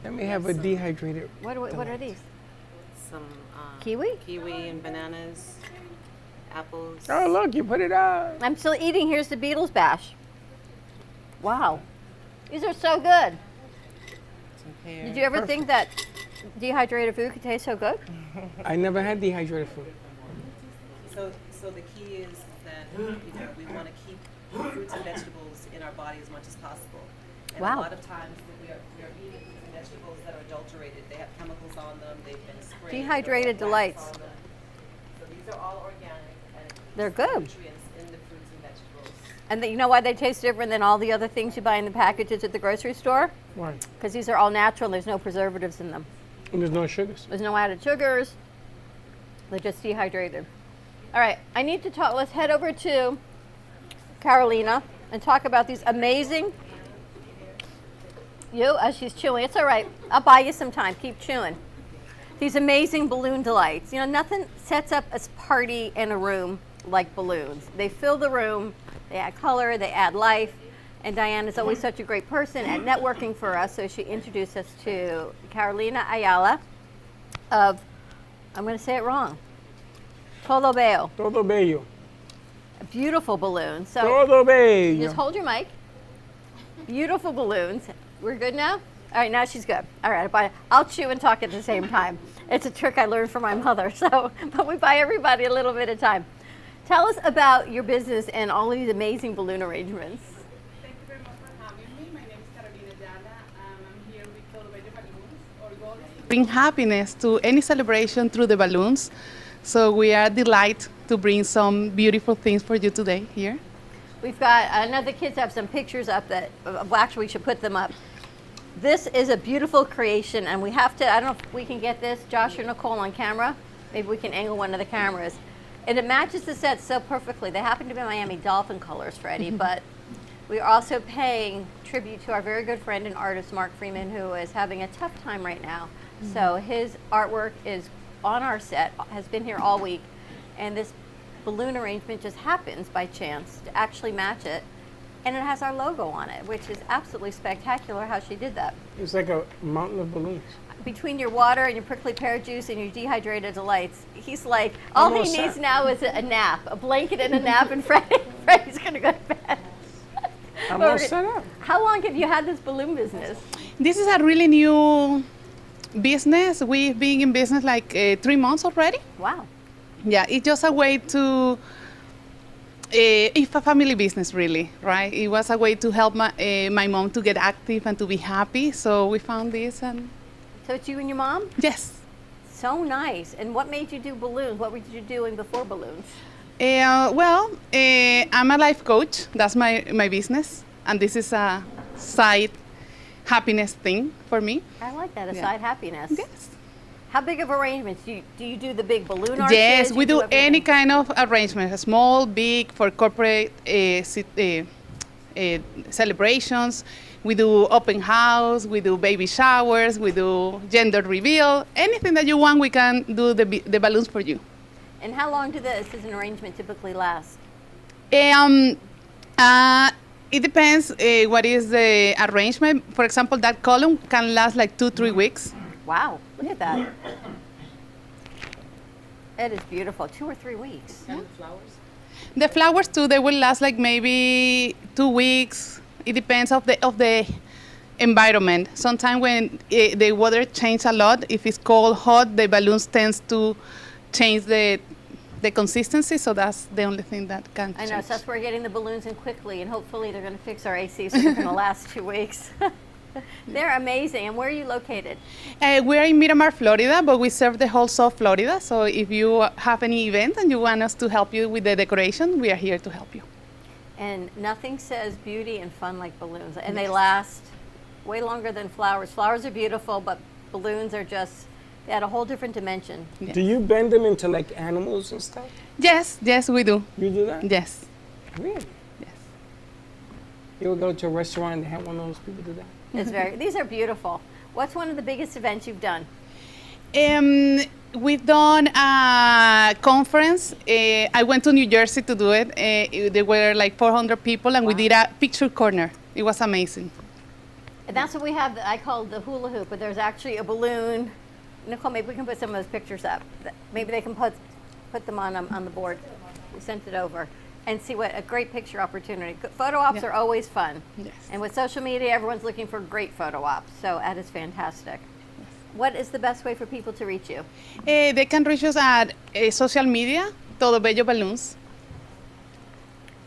Let me have a dehydrated. What are these? Some Kiwi? kiwi and bananas, apples. Oh, look, you put it out. I'm still eating. Here's the Beatles bash. Wow. These are so good. Did you ever think that dehydrated food could taste so good? I never had dehydrated food. So the key is that we want to keep fruits and vegetables in our body as much as possible. And Wow. a lot of times we are eating fruits and vegetables that are adulterated. They have chemicals on them. They've been sprayed. Dehydrated there are wax delights. on them. So these are all organic. And They're good. nutrients in the fruits and vegetables. And you know why they taste different than all the other things you buy in the packages at the grocery store? Why? Because these are all natural and there's no preservatives in them. And there's no sugars. There's no added sugars. They're just dehydrated. All right, I need to talk. Let's head over to Carolina and talk about these amazing. As she's chewing, it's all right. I'll buy you some time. Keep chewing. These amazing balloon delights. You know, nothing sets up a party in a room like balloons. They fill the room. They add color. They add life. And Diane is always such a great person at networking for us, so she introduced us to Carolina Ayala of, I'm going to say it wrong, Todo Bello. Todo bello. A beautiful balloon. So Todo bello. just hold your mic. Beautiful balloons. We're good now? All right, now she's good. All right, I'll chew and talk at the same time. It's a trick I learned from my mother, but we buy everybody a little bit of time. Tell us about your business and all these amazing balloon arrangements. Bring happiness to any celebration through the balloons. So we are delighted to bring some beautiful things for you today here. We've got, I know the kids have some pictures up that, well, actually we should put them up. This is a beautiful creation and we have to, I don't know if we can get this, Josh or Nicole on camera. Maybe we can angle one of the cameras. And it matches the set so perfectly. They happen to be Miami Dolphin colors, Freddie, but we are also paying tribute to our very good friend and artist, Mark Freeman, who is having a tough time right now. So his artwork is on our set, has been here all week, and this balloon arrangement just happens by chance to actually match it, and it has our logo on it, which is absolutely spectacular how she did that. It's like a mountain of balloons. Between your water and your prickly pear juice and your dehydrated delights, he's like, all he Almost needs set. now is a nap, a blanket and a nap, and Freddie's gonna go to bed. I'm But all set up. How long have you had this balloon business? This is a really new business. We've been in business like 3 months already. Wow. Yeah, it's just a way to, it's a family business really, right? It was a way to help my mom to get active and to be happy. So we found this and. So it's you and your mom? Yes. So nice. And what made you do balloons? What were you doing before balloons? I'm a life coach. That's my business. And this is a side happiness thing for me. I like that, a Yeah. side happiness. Yes. How big of arrangements? Do you do the big balloon arches? Yes, we You do everything? any kind of arrangement, small, big, for corporate celebrations. We do open house, we do baby showers, we do gender reveal. Anything that you want, we can do the balloons for you. And how long does an arrangement typically last? It depends what is the arrangement. For example, that column can last like 2-3 weeks. Wow, look at that. It is beautiful. 2 or 3 weeks. And the flowers? The flowers too, they will last like maybe 2 weeks. It depends of the environment. Sometimes when the weather changes a lot, if it's cold, hot, the balloons tends to change the consistency, so that's the only thing that can I know, change. so that's why we're getting the balloons in quickly, and hopefully they're going to fix our AC so they're going to last 2 weeks. They're amazing. And where are you located? We're in Miramar, Florida, but we serve the whole South Florida. So if you have any event and you want us to help you with the decoration, we are here to help you. And nothing says beauty and fun like balloons. And they last way longer than flowers. Flowers are beautiful, but balloons are just, they add a whole different dimension. Yes. Do you bend them into like animals and stuff? Yes, we do. You do that? Yes. Really? Yes. You would go to a restaurant and they have one of those people do that? It's very. These are beautiful. What's one of the biggest events you've done? We've done a conference. I went to New Jersey to do it. There were like 400 people, and we did a picture corner. It was amazing. And that's what we have. That I call the hula hoop, but there's actually a balloon. Nicole, maybe we can put some of those pictures up. Maybe they can put them on the board. We sent it over. And see what a great picture opportunity. Photo ops are always fun. Yes. And with social media, everyone's looking for great photo ops. So that is fantastic. What is the best way for people to reach you? They can reach us at social media, Todo Bello Balloons.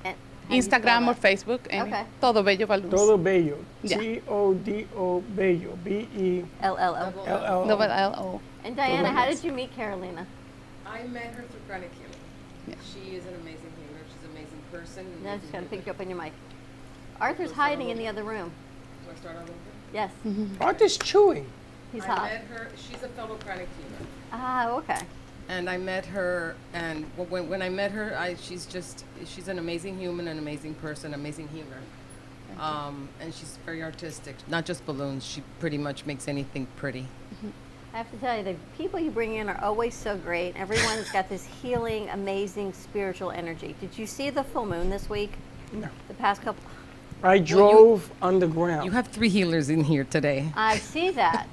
And how do you spell Instagram or that? Facebook. Okay. Todo Bello Balloons. Todo Bello. Yeah. T-O-D-O Bello. B-E. L-L-O. L-L-O. Double L-O. And Diana, how did you meet Carolina? I met her through chronic healing. She is an amazing healer. She's an amazing person. an No, I'm amazing just going to healer. pick you up on your mic. Arthur's hiding in the other room. Do I start all over? Yes. Arthur's chewing. He's I hot. met her. She's a fellow chronic healer. Ah, okay. And I met her, and when I met her, she's an amazing human, an amazing person, amazing healer. And she's very artistic. Not just balloons. She pretty much makes anything pretty. I have to tell you, the people you bring in are always so great. Everyone's got this healing, amazing spiritual energy. Did you see the full moon this week? No. The past couple? I drove underground. You have 3 healers in here today. I see that.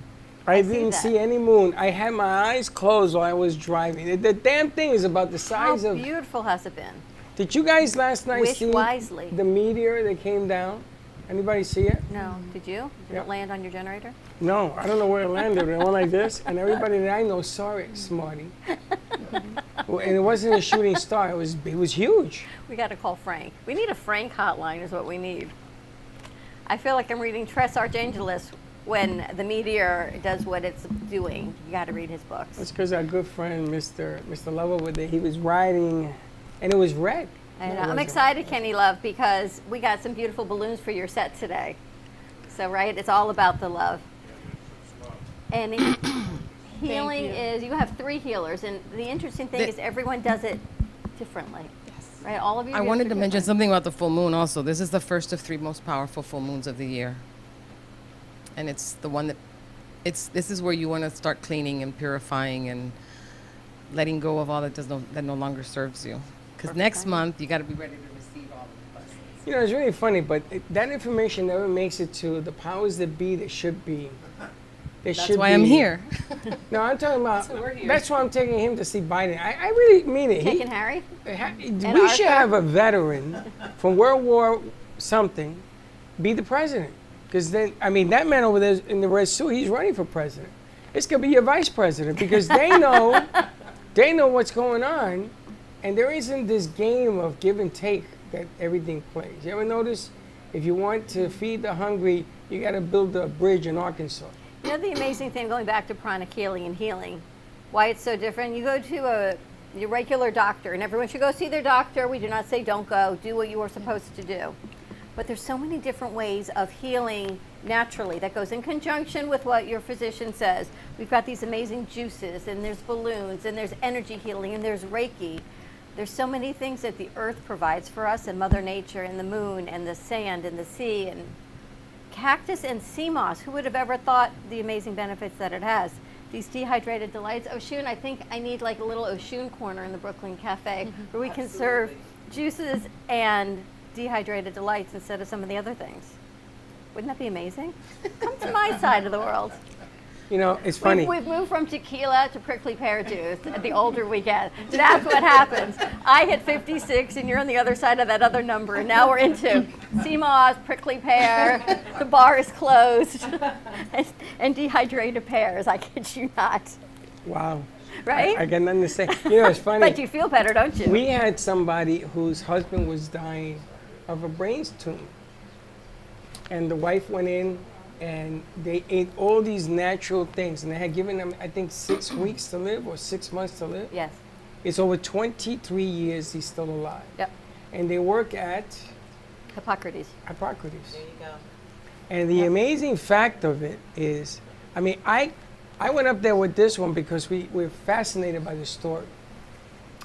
I see didn't that. see any moon. I had my eyes closed while I was driving. The damn thing is about the size How of. beautiful has it been? Did you guys last night Wish see wisely. the meteor that came down? Anybody see it? No. Did you? Did Yeah. it land on your generator? No, I don't know where it landed. It went like this, and everybody that I know saw it, smarty. Well, and it wasn't a shooting star. It was huge. We got to call Frank. We need a Frank hotline is what we need. I feel like I'm reading Tres Archangelis when the meteor does what it's doing. You got to read his books. That's because our good friend, Mr. Lover, he was riding, and it was red. And No, it I'm wasn't. excited, Kenny Love, because we got some beautiful balloons for your set today. So, right, it's all about the love. And healing is, you have 3 healers, and the interesting thing is everyone does it differently. Yes. Right, all of you. I wanted to mention something about the full moon also. This is the first of 3 most powerful full moons of the year. And it's the one that, this is where you want to start cleaning and purifying and letting go of all that no longer serves you. Because next month, you got to be ready to receive all the blessings. You know, it's really funny, but that information never makes it to the powers that be that should be. That's why I'm here. No, I'm talking about. That's why we're here. That's why I'm taking him to see Biden. I really mean it. Taking Harry? We should have a veteran from World War something be the president. Because then, I mean, that man over there in the red suit, he's running for president. It's going to be your vice president because they know what's going on. And there isn't this game of give and take that everything plays. You ever notice? If you want to feed the hungry, you got to build a bridge in Arkansas. You know the amazing thing, going back to pranic healing and healing, why it's so different? You go to your regular doctor, and everyone should go see their doctor. We do not say don't go. Do what you are supposed to do. But there's so many different ways of healing naturally that goes in conjunction with what your physician says. We've got these amazing juices, and there's balloons, and there's energy healing, and there's Reiki. There's so many things that the earth provides for us, and Mother Nature, and the moon, and the sand, and the sea, and cactus and sea moss. Who would have ever thought the amazing benefits that it has? These dehydrated delights. Oshun, I think I need like a little Oshun corner in the Brooklyn Cafe where we can serve juices and dehydrated delights instead of some of the other things. Wouldn't that be amazing? Come to my side of the world. You know, it's funny. We've moved from tequila to prickly pear juice the older we get. That's what happens. I hit 56 and you're on the other side of that other number. And now we're into sea moss, prickly pear, the bar is closed, and dehydrated pears. I kid you not. Wow. Right? I got nothing to say. You know, it's funny. But you feel better, don't you? We had somebody whose husband was dying of a brain tumor. And the wife went in and they ate all these natural things. And they had given them, I think, 6 weeks to live or 6 months to live. Yes. It's over 23 years he's still alive. Yep. And they work at Hippocrates. Hippocrates. There you go. And the amazing fact of it is, I mean, I went up there with this one because we were fascinated by the story.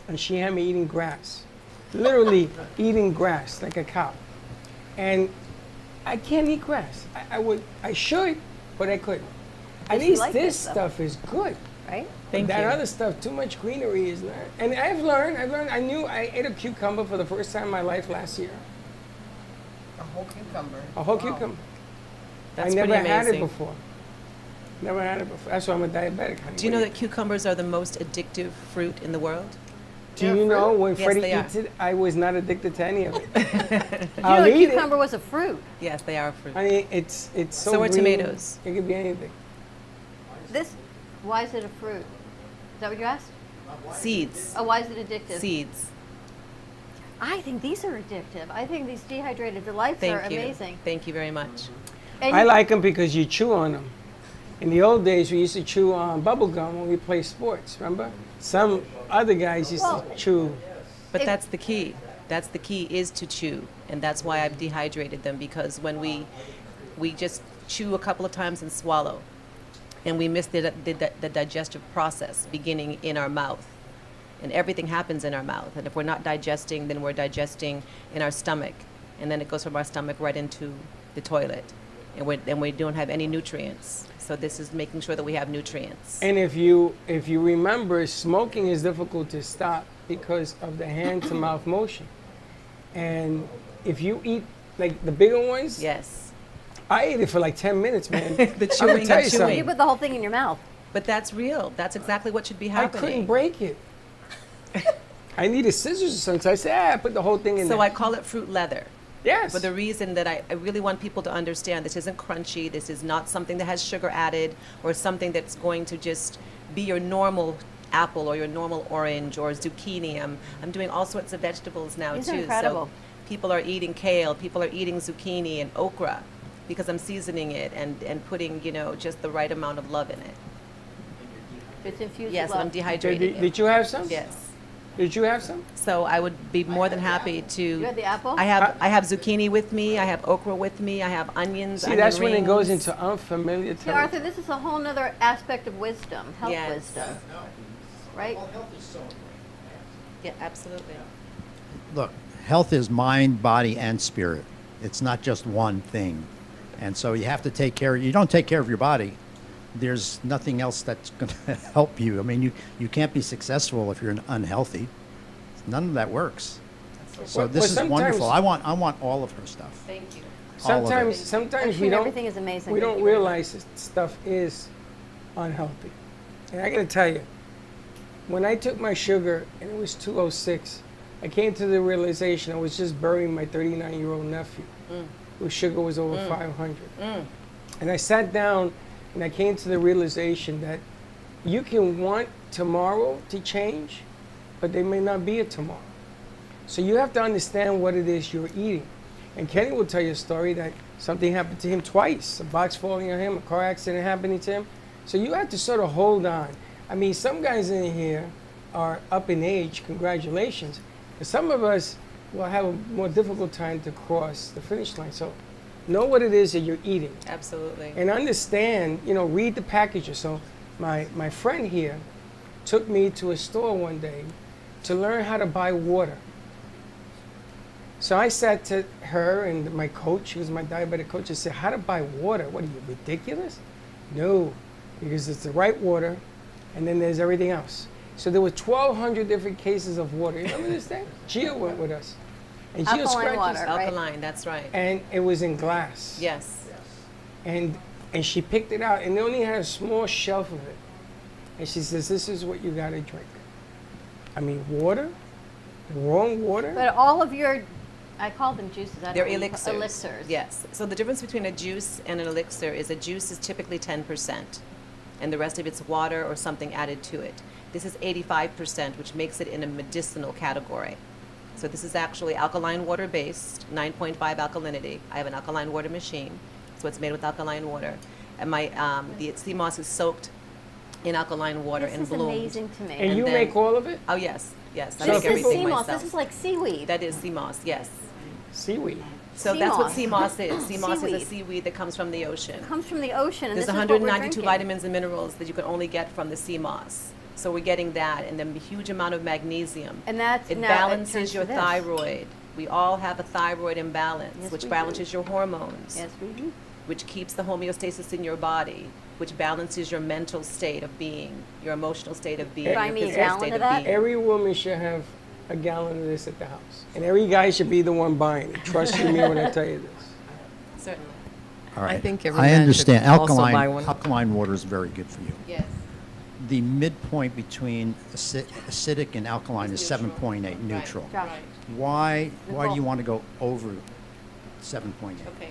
And she had me eating grass, literally eating grass like a cow. And I can't eat grass. I should, but I couldn't. At But you least like this this, though. stuff is good. Right? Thank that you. other stuff, too much greenery is not. And I've learned. I knew I ate a cucumber for the first time in my life last year. A whole cucumber. A whole cucumber. That's I never pretty had it amazing. before. Never had it before. That's why I'm a diabetic. honey. Do you know that cucumbers are the most addictive fruit in the world? Do you know when Yes, Freddie they are. eats it, I was not addicted to any of it. Did you know I'll a eat cucumber was a fruit? Yes, they are a fruit. I mean, it's so So are green, tomatoes. It could be anything. Why is it a fruit? Is that what you asked? Seeds. Oh, why is it addictive? Seeds. I think these are addictive. I think these dehydrated delights Thank are you. amazing. Thank you very much. And I you- like them because you chew on them. In the old days, we used to chew on bubble gum when we played sports. Remember? Some other guys used to chew. But that's the key. That's the key is to chew. And that's why I've dehydrated them, because when we just chew a couple of times and swallow, and we miss the digestive process beginning in our mouth. And everything happens in our mouth. And if we're not digesting, then we're digesting in our stomach. And then it goes from our stomach right into the toilet. And we don't have any nutrients. So this is making sure that we have nutrients. And if you remember, smoking is difficult to stop because of the hand to mouth motion. And if you eat like the bigger ones, yes, I ate it for like 10 minutes, man. The I'm gonna chewing tell and you chewing. something. You put the whole thing in your mouth. But that's real. That's exactly what should be I happening. couldn't break it. I needed scissors or something, so I said, I put the whole thing in So there. I call it fruit leather. Yes. For the reason that I really want people to understand this isn't crunchy, this is not something that has sugar added or something that's going to just be your normal apple or your normal orange or zucchini. I'm doing all sorts of vegetables now These too. are incredible. So people are eating kale, people are eating zucchini and okra because I'm seasoning it and putting, just the right amount of love in it. It's infused Yes, with and I'm dehydrating it. Did you have some? Yes. Did you have some? So I would be more than happy to. You had the apple? I have zucchini with me. I have okra with me. I have onions. See, onion that's when it goes rings. into unfamiliar See, territory. Arthur, this is a whole nother aspect of wisdom, health Yes. wisdom. Right? Yeah, absolutely. Look, health is mind, body, and spirit. It's not just one thing. And so you have to take care. You don't take care of your body, there's nothing else that's going to help you. I mean, you can't be successful if you're unhealthy. None of that works. So Well, this is sometimes- wonderful. I want all of her stuff. Thank you. All of it. Sometimes we Actually, don't. everything is amazing. We Thank don't you very realize that stuff is unhealthy. And I gotta tell you, when I took my sugar and it was 206, I came to the realization I was just burying my 39-year-old nephew, whose sugar was over 500. And I sat down and I came to the realization that you can want tomorrow to change, but there may not be a tomorrow. So you have to understand what it is you're eating. And Kenny will tell you a story that something happened to him twice, a box falling on him, a car accident happening to him. So you have to sort of hold on. I mean, some guys in here are up in age, congratulations. But some of us will have a more difficult time to cross the finish line. So know what it is that you're eating. Absolutely. And understand, read the packages. So my friend here took me to a store one day to learn how to buy water. So I said to her and my coach, who was my diabetic coach, I said, how to buy water? What are you, ridiculous? No, because it's the right water, and then there's everything else. So there were 1,200 different cases of water. You remember this thing? Gia went with us. And Gia Alkaline scratched water, us. right? Alkaline, that's right. And it was in glass. Yes. And she picked it out, and they only had a small shelf of it. And she says, this is what you gotta drink. I mean, water? The wrong water? But all of your, I call them juices. I don't They're know, elixirs. Elixirs. Yes. So the difference between a juice and an elixir is a juice is typically 10%, and the rest of it's water or something added to it. This is 85%, which makes it in a medicinal category. So this is actually alkaline water based, 9.5 alkalinity. I have an alkaline water machine, so it's made with alkaline water. And my the sea moss is soaked in alkaline water This and is bloomed. amazing to me. And you then- make all of it? Oh yes, yes. I This make is everything sea moss. myself. This is like seaweed. That is sea moss, yes. Seaweed. So Sea that's what moss. sea moss is. Sea moss is Seaweed. a seaweed that comes from the ocean. It comes from the ocean, and There's this is what we're 192 drinking. vitamins and minerals that you can only get from the sea moss. So we're getting that, and then a huge amount of magnesium. And that's It now it turns balances to your this. thyroid. We all have a thyroid imbalance, Yes, which we balances do. your hormones. Yes, we do. Which keeps the homeostasis in your body, which balances your mental state of being, your emotional state of being, Buy your me a physical gallon state of of that? being. Every woman should have a gallon of this at the house. And every guy should be the one buying it. Trust you me when I tell you this. Certainly. All right. I think every I man should understand. also buy one. Alkaline water is very good for you. Yes. The midpoint between acidic and alkaline is 7.8, neutral. Right. Why do you want to go over 7.8? Okay.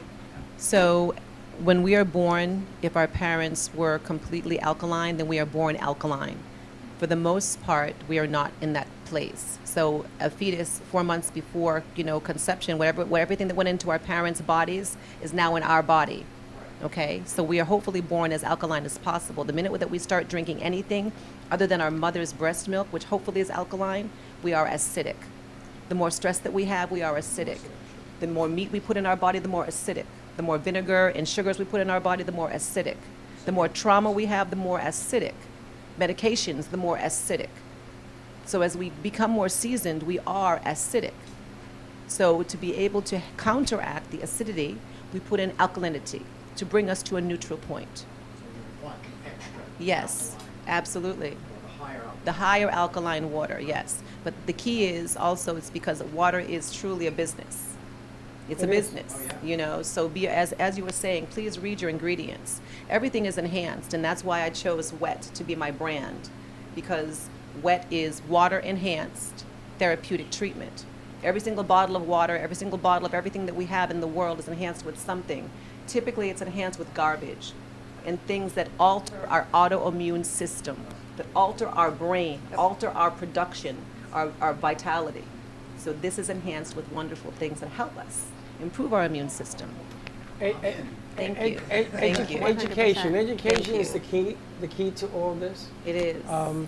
So when we are born, if our parents were completely alkaline, then we are born alkaline. For the most part, we are not in that place. So a fetus 4 months before, conception, everything that went into our parents' bodies is now in our body. Okay, so we are hopefully born as alkaline as possible. The minute that we start drinking anything other than our mother's breast milk, which hopefully is alkaline, we are acidic. The more stress that we have, we are acidic. The more meat we put in our body, the more acidic. The more vinegar and sugars we put in our body, the more acidic. The more trauma we have, the more acidic. Medications, the more acidic. So as we become more seasoned, we are acidic. So to be able to counteract the acidity, we put in alkalinity to bring us to a neutral point. Yes, absolutely. The higher alkaline water, yes. But the key is also it's because water is truly a business. It's a business, So be as you were saying, please read your ingredients. Everything is enhanced, and that's why I chose WET to be my brand, because WET is water enhanced therapeutic treatment. Every single bottle of water, every single bottle of everything that we have in the world is enhanced with something. Typically, it's enhanced with garbage and things that alter our autoimmune system, that alter our brain, alter our production, our vitality. So this is enhanced with wonderful things that help us improve our immune system. Thank you. Thank you. Education. 100%. Education is Thank the key to all this. It is.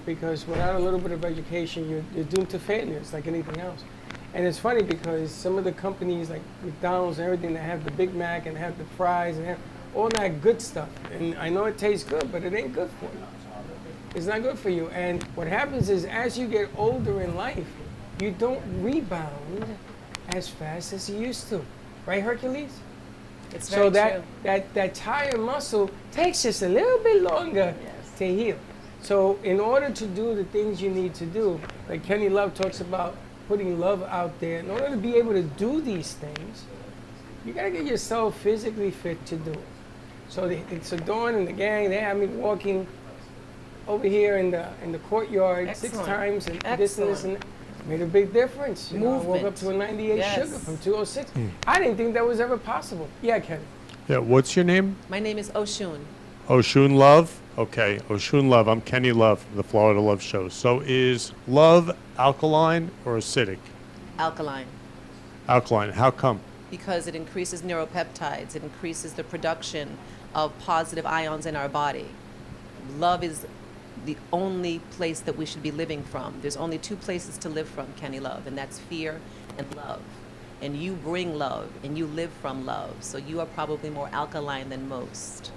Because without a little bit of education, you're doomed to failure. It's like anything else. And it's funny because some of the companies like McDonald's and everything that have the Big Mac and have the fries and have all that good stuff. And I know it tastes good, but it ain't good for you. It's not good for you. And what happens is as you get older in life, you don't rebound as fast as you used to. Right, Hercules? It's So very true. that tire muscle takes just a little bit longer to heal. So in order to do the things you need to do, like Kenny Love talks about putting love out there, in order to be able to do these things, you gotta get yourself physically fit to do it. So so Dawn and the gang, they have me walking over here in the courtyard 6 Excellent. times and this and this and that. Made a big difference. I woke up to a 98 Yes. sugar from 206. I didn't think that was ever possible. Yeah, Kenny. Yeah, what's your name? My name is Oshun. Oshun Love? Okay, Oshun Love. I'm Kenny Love from the Florida Love Show. So is love alkaline or acidic? Alkaline. Alkaline. How come? Because it increases neuropeptides, it increases the production of positive ions in our body. Love is the only place that we should be living from. There's only 2 places to live from, Kenny Love, and that's fear and love. And you bring love, and you live from love, so you are probably more alkaline than most.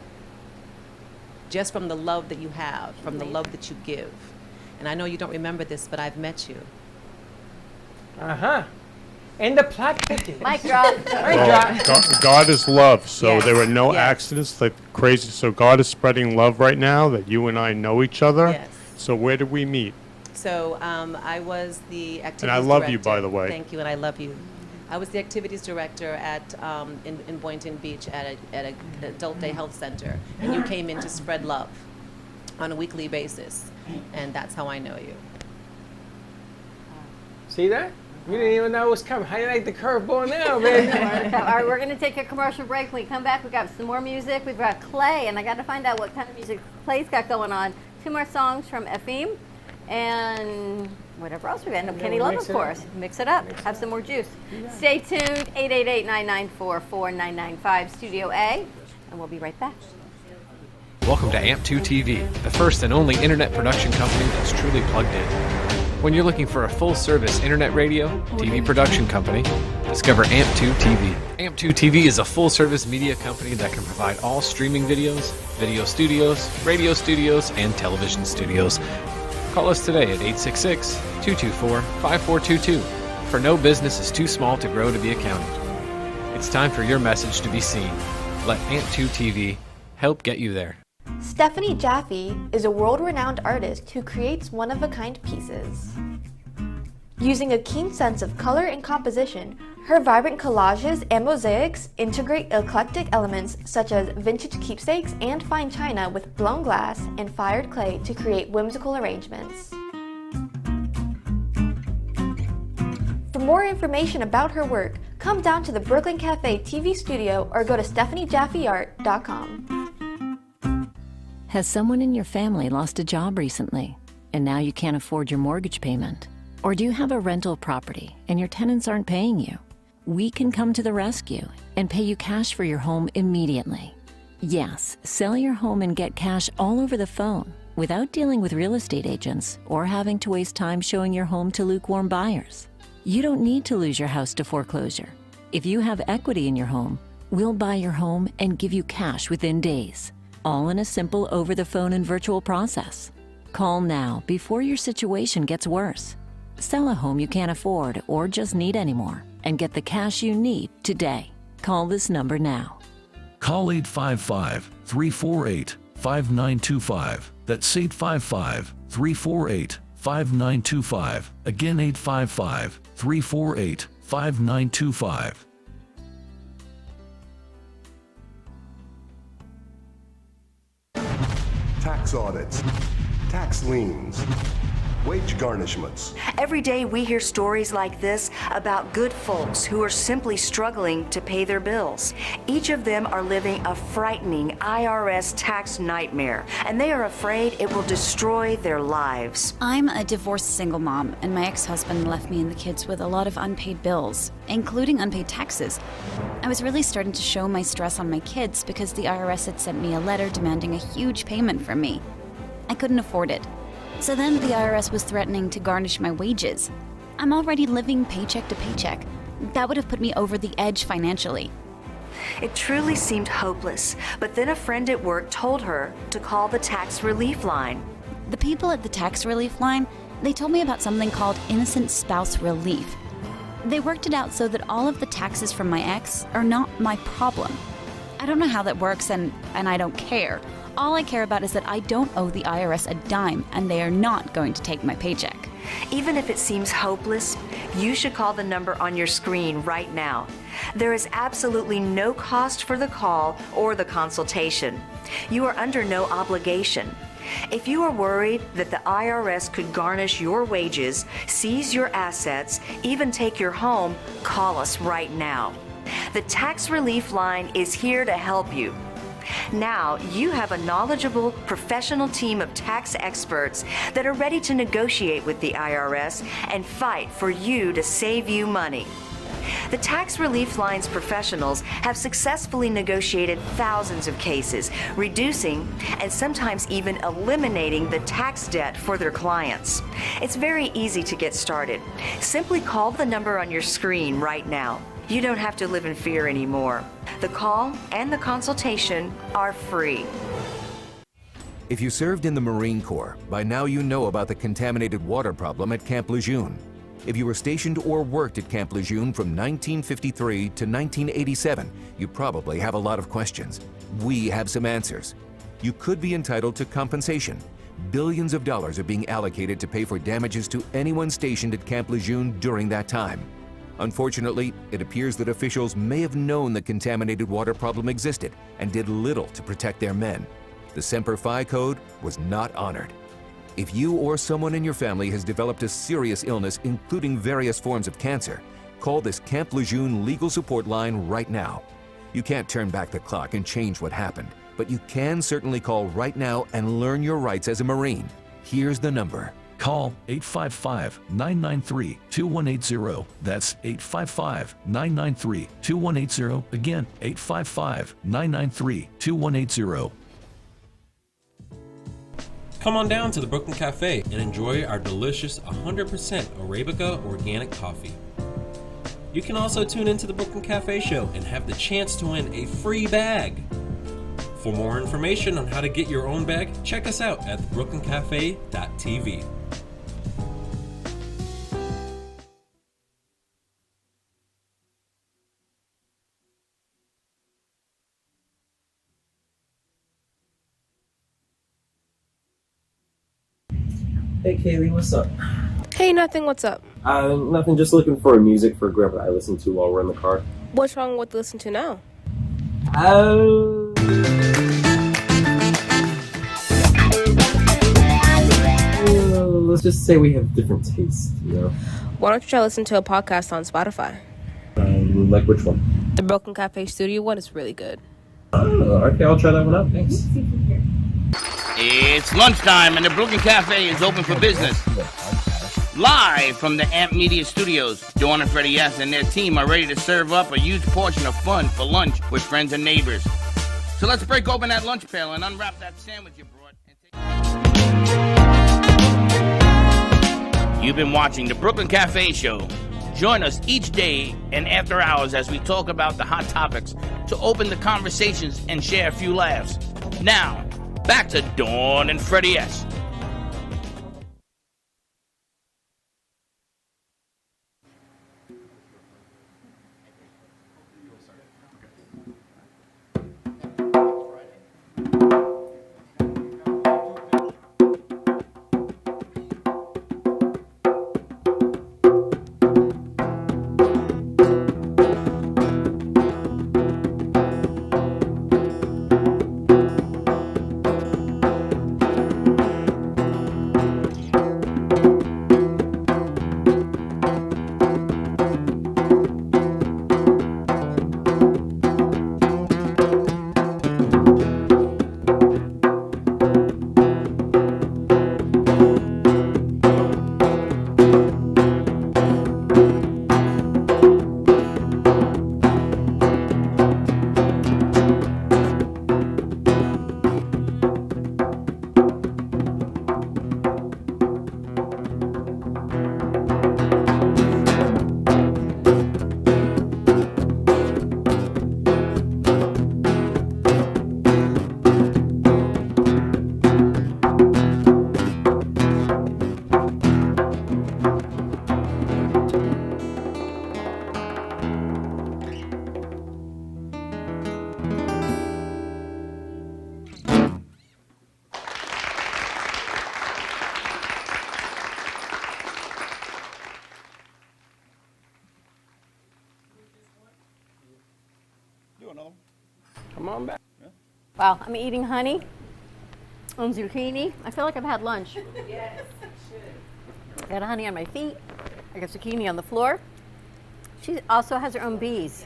Just from the love that you have, from the love that you give. And I know you don't remember this, but I've met you. Uh-huh. And the plot thickens. Mic drop. God is love, so Yes, there were no yes. accidents like crazy. So God is spreading love right now that you and I know each other. Yes. So where did we meet? So I was the activities And I love you, director. by the way. Thank you, and I love you. I was the activities director at in Boynton Beach at an adult day health center, and you came in to spread love on a weekly basis, and that's how I know you. See that? You didn't even know it was coming. How you like the curveball now, man? All right, we're going to take a commercial break. When we come back, we've got some more music. We've got Clay, and I got to find out what kind of music Clay's got going on. 2 more songs from Efim, and whatever else we got. And Kenny Love, of course. Mix it up. Have some more juice. Stay tuned. 888-994-4995, Studio A, and we'll be right back. Welcome to AMP2 TV, the first and only internet production company that's truly plugged in. When you're looking for a full-service internet radio, TV production company, discover AMP2 TV. AMP2 TV is a full-service media company that can provide all streaming videos, video studios, radio studios, and television studios. Call us today at 866-224-5422. For no business is too small to grow to be accounted. It's time for your message to be seen. Let AMP2 TV help get you there. Stephanie Jaffe is a world-renowned artist who creates one-of-a-kind pieces. Using a keen sense of color and composition, her vibrant collages and mosaics integrate eclectic elements such as vintage keepsakes and fine china with blown glass and fired clay to create whimsical arrangements. For more information about her work, come down to the Brooklyn Cafe TV studio or go to StephanieJaffeArt.com. Has someone in your family lost a job recently, and now you can't afford your mortgage payment? Or do you have a rental property and your tenants aren't paying you? We can come to the rescue and pay you cash for your home immediately. Yes, sell your home and get cash all over the phone without dealing with real estate agents or having to waste time showing your home to lukewarm buyers. You don't need to lose your house to foreclosure. If you have equity in your home, we'll buy your home and give you cash within days, all in a simple over-the-phone and virtual process. Call now before your situation gets worse. Sell a home you can't afford or just need anymore and get the cash you need today. Call this number now. Call 855-348-5925. That's 855-348-5925. Again, 855-348-5925. Tax audits, tax liens, wage garnishments. Every day we hear stories like this about good folks who are simply struggling to pay their bills. Each of them are living a frightening IRS tax nightmare, and they are afraid it will destroy their lives. I'm a divorced single mom, and my ex-husband left me and the kids with a lot of unpaid bills, including unpaid taxes. I was really starting to show my stress on my kids because the IRS had sent me a letter demanding a huge payment from me. I couldn't afford it. So then the IRS was threatening to garnish my wages. I'm already living paycheck to paycheck. That would have put me over the edge financially. It truly seemed hopeless, but then a friend at work told her to call the tax relief line. The people at the tax relief line, they told me about something called innocent spouse relief. They worked it out so that all of the taxes from my ex are not my problem. I don't know how that works, and I don't care. All I care about is that I don't owe the IRS a dime, and they are not going to take my paycheck. Even if it seems hopeless, you should call the number on your screen right now. There is absolutely no cost for the call or the consultation. You are under no obligation. If you are worried that the IRS could garnish your wages, seize your assets, even take your home, call us right now. The Tax Relief Line is here to help you. Now, you have a knowledgeable, professional team of tax experts that are ready to negotiate with the IRS and fight for you to save you money. The Tax Relief Line's professionals have successfully negotiated thousands of cases, reducing and sometimes even eliminating the tax debt for their clients. It's very easy to get started. Simply call the number on your screen right now. You don't have to live in fear anymore. The call and the consultation are free. If you served in the Marine Corps, by now you know about the contaminated water problem at Camp Lejeune. If you were stationed or worked at Camp Lejeune from 1953 to 1987, you probably have a lot of questions. We have some answers. You could be entitled to compensation. Billions of dollars are being allocated to pay for damages to anyone stationed at Camp Lejeune during that time. Unfortunately, it appears that officials may have known the contaminated water problem existed and did little to protect their men. The Semper Fi code was not honored. If you or someone in your family has developed a serious illness, including various forms of cancer, call this Camp Lejeune legal support line right now. You can't turn back the clock and change what happened, but you can certainly call right now and learn your rights as a Marine. Here's the number. Call 855-993-2180. That's 855-993-2180. Again, 855-993-2180. Come on down to the Brooklyn Cafe and enjoy our delicious 100% Arabica organic coffee. You can also tune into the Brooklyn Cafe show and have the chance to win a free bag. For more information on how to get your own bag, check us out at thebrooklyncafe.tv. Hey Kaylee, what's up? Hey, nothing, what's up? Nothing, just looking for music for Grandpa I listen to while we're in the car. What's wrong with listen to now? Let's just say we have different tastes, you know? Why don't you try listen to a podcast on Spotify? Like which one? The Broken Cafe Studio one is really good. Okay, I'll try that one out, thanks. It's lunchtime and the Brooklyn Cafe is open for business. Live from the Amp Media Studios, Dawn and Freddie S. and their team are ready to serve up a huge portion of fun for lunch with friends and neighbors. So let's break open that lunch pail and unwrap that sandwich you brought. You've been watching the Brooklyn Cafe Show. Join us each day and after hours as we talk about the hot topics to open the conversations and share a few laughs. Now, back to Dawn and Freddie S. Come on back. Wow, I'm eating honey and zucchini. I feel like I've had lunch. Yes, I got honey on my feet. I got zucchini on the floor. She also has her own bees.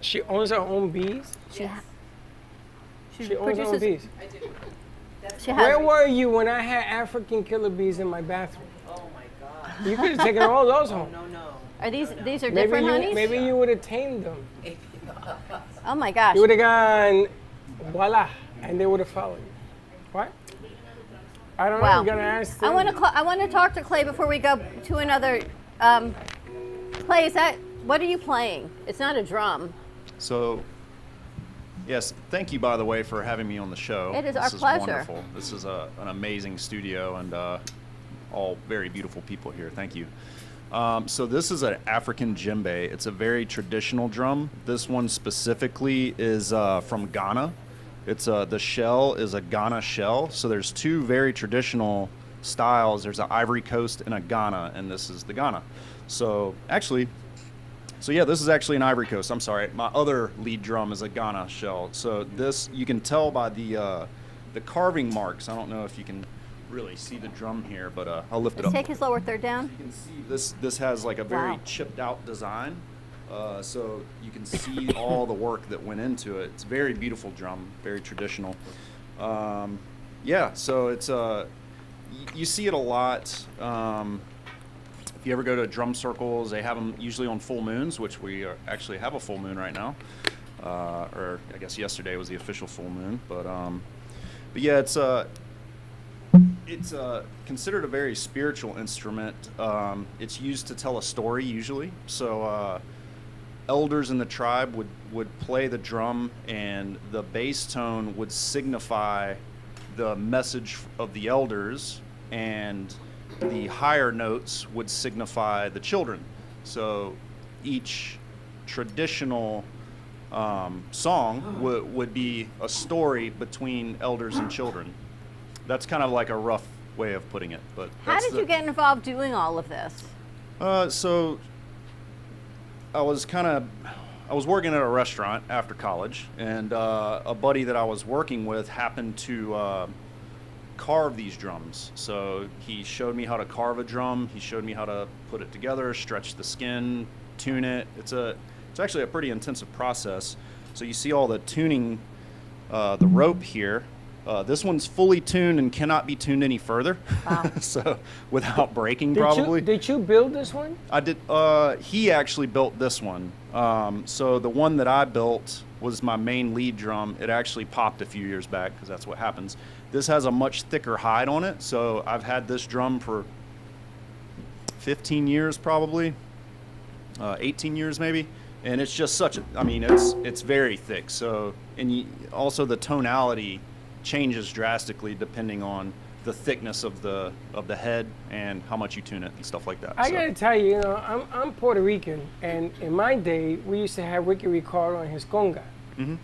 She owns her own bees? She owns her own bees. I do. She Where has, were you when I had African killer bees in my bathroom? Oh my God. You could have taken all those home. are these are different honeys? Maybe you would have tamed them. Oh my gosh. You would have gone, voila, and they would have followed you. What? I don't know. Wow. You're gonna ask them. I want to talk to Clay before we go to another. Clay, what are you playing? It's not a drum. So, yes, thank you, by the way, for having me on the show. It is our This pleasure. Wonderful. This is an amazing studio and all very beautiful people here. Thank you. So this is an African djembe. It's a very traditional drum. This one specifically is from Ghana. It's the shell is a Ghana shell. So there's two very traditional styles. There's an Ivory Coast and a Ghana, and this is the Ghana. So actually, yeah, this is actually an Ivory Coast. I'm sorry. My other lead drum is a Ghana shell. So this, you can tell by the carving marks. I don't know if you can really see the drum here, but I'll lift it Let's up. take his lower third down. You can see this has like a very Wow. chipped out design. So you can see all the work that went into it. It's a very beautiful drum, very traditional. Yeah, so it's you see it a lot. If you ever go to drum circles, they have them usually on full moons, which we actually have a full moon right now. Or I guess yesterday was the official full moon. But yeah, it's considered a very spiritual instrument. It's used to tell a story usually. So elders in the tribe would play the drum, and the bass tone would signify the message of the elders, and the higher notes would signify the children. So each traditional song would be a story between elders and children. That's kind of like a rough way of putting it. But How did you get involved doing all of this? So I was working at a restaurant after college, and a buddy that I was working with happened to carve these drums. So he showed me how to carve a drum. He showed me how to put it together, stretch the skin, tune it. It's actually a pretty intensive process. So you see all the tuning, the rope here. This one's fully tuned and cannot be tuned any further. Wow. So without breaking, probably. Did you build this one? I did. He actually built this one. So the one that I built was my main lead drum. It actually popped a few years back because that's what happens. This has a much thicker hide on it. So I've had this drum for 15 years probably, 18 years maybe. And it's just it's very thick. So, and also the tonality changes drastically depending on the thickness of the head and how much you tune it and stuff like that. I gotta tell you, I'm Puerto Rican, and in my day, we used to have Ricky Ricardo on his conga. Mm-hmm.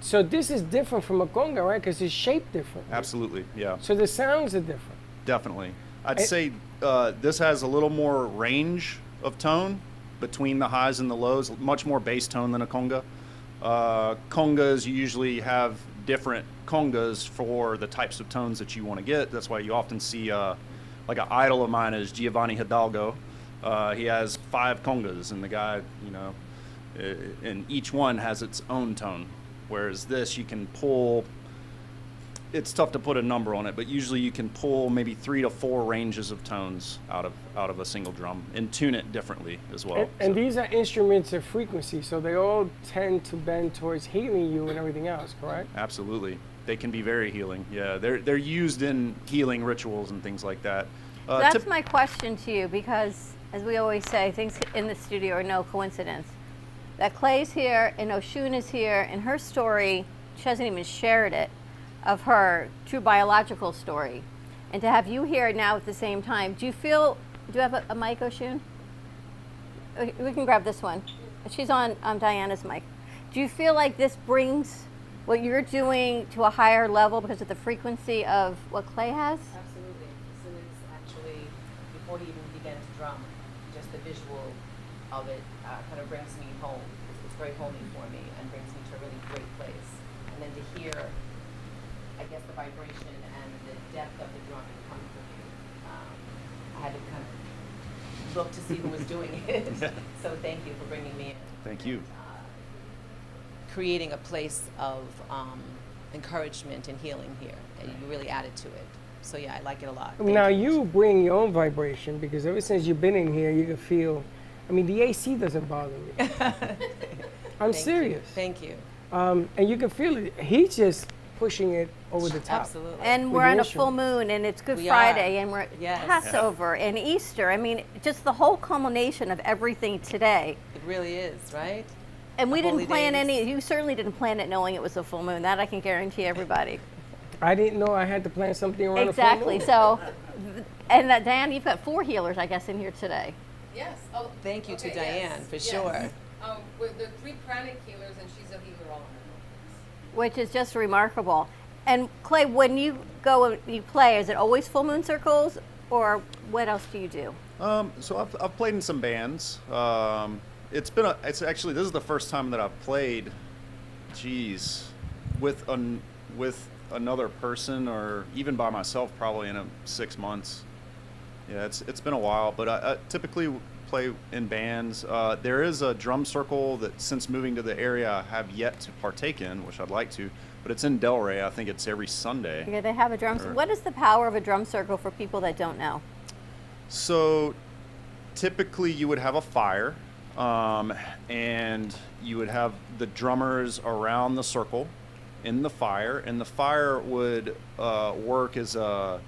So this is different from a conga, right? Because it's shaped different. Absolutely, yeah. So the sounds are different. Definitely. I'd say this has a little more range of tone between the highs and the lows, much more bass tone than a conga. Congas, you usually have different congas for the types of tones that you want to get. That's why you often see, like an idol of mine is Giovanni Hidalgo. He has 5 congas, and the guy, and each one has its own tone. Whereas this, you can pull, it's tough to put a number on it, but usually you can pull maybe 3 to 4 ranges of tones out of a single drum and tune it differently as well. And these are instruments of frequency, so they all tend to bend towards healing you and everything else, correct? Absolutely. They can be very healing. Yeah, they're used in healing rituals and things like that. That's my question to you, because as we always say, things in the studio are no coincidence. That Clay's here and Oshun is here, and her story, she hasn't even shared it, of her true biological story. And to have you here now at the same time, do you have a mic, Oshun? We can grab this one. She's on Diana's mic. Do you feel like this brings what you're doing to a higher level because of the frequency of what Clay has? Absolutely. So it's actually, before he even began to drum, just the visual of it kind of brings me home. It's very homey for me and brings me to a really great place. And then to hear, I guess, the vibration and the depth of the drum come from you, I had to kind of look to see who was doing it. So thank you for bringing me in. Thank you. Creating a place of encouragement and healing here, and you really added to it. So yeah, I like it a lot. Now you bring your own vibration, because ever since you've been in here, you can feel, the AC doesn't bother me. I'm serious. Thank you. And you can feel it. He's just pushing it over the top. Absolutely. And we're on a full moon, and it's Good Friday, and we're Yes. Passover and Easter. Just the whole culmination of everything today. It really is, right? And we The didn't holy plan days. you certainly didn't plan it knowing it was a full moon. That I can guarantee everybody. I didn't know I had to plan something around Exactly. the full moon. So, and Diane, you've got 4 healers, I guess, in here today. Yes. Oh, Thank you to okay, Diane, yes, for yes. sure. With the 3 pranic healers, and she's a healer all around. Which is just remarkable. And Clay, when you go and you play, is it always full moon circles, or what else do you do? So I've played in some bands. It's actually, this is the first time that I've played, with another person, or even by myself, probably in 6 months. Yeah, it's been a while, but I typically play in bands. There is a drum circle that, since moving to the area, I have yet to partake in, which I'd like to, but it's in Delray. I think it's every Sunday. Yeah, they have a drum. What is the power of a drum circle for people that don't know? So typically you would have a fire, and you would have the drummers around the circle in the fire, and the fire would work as a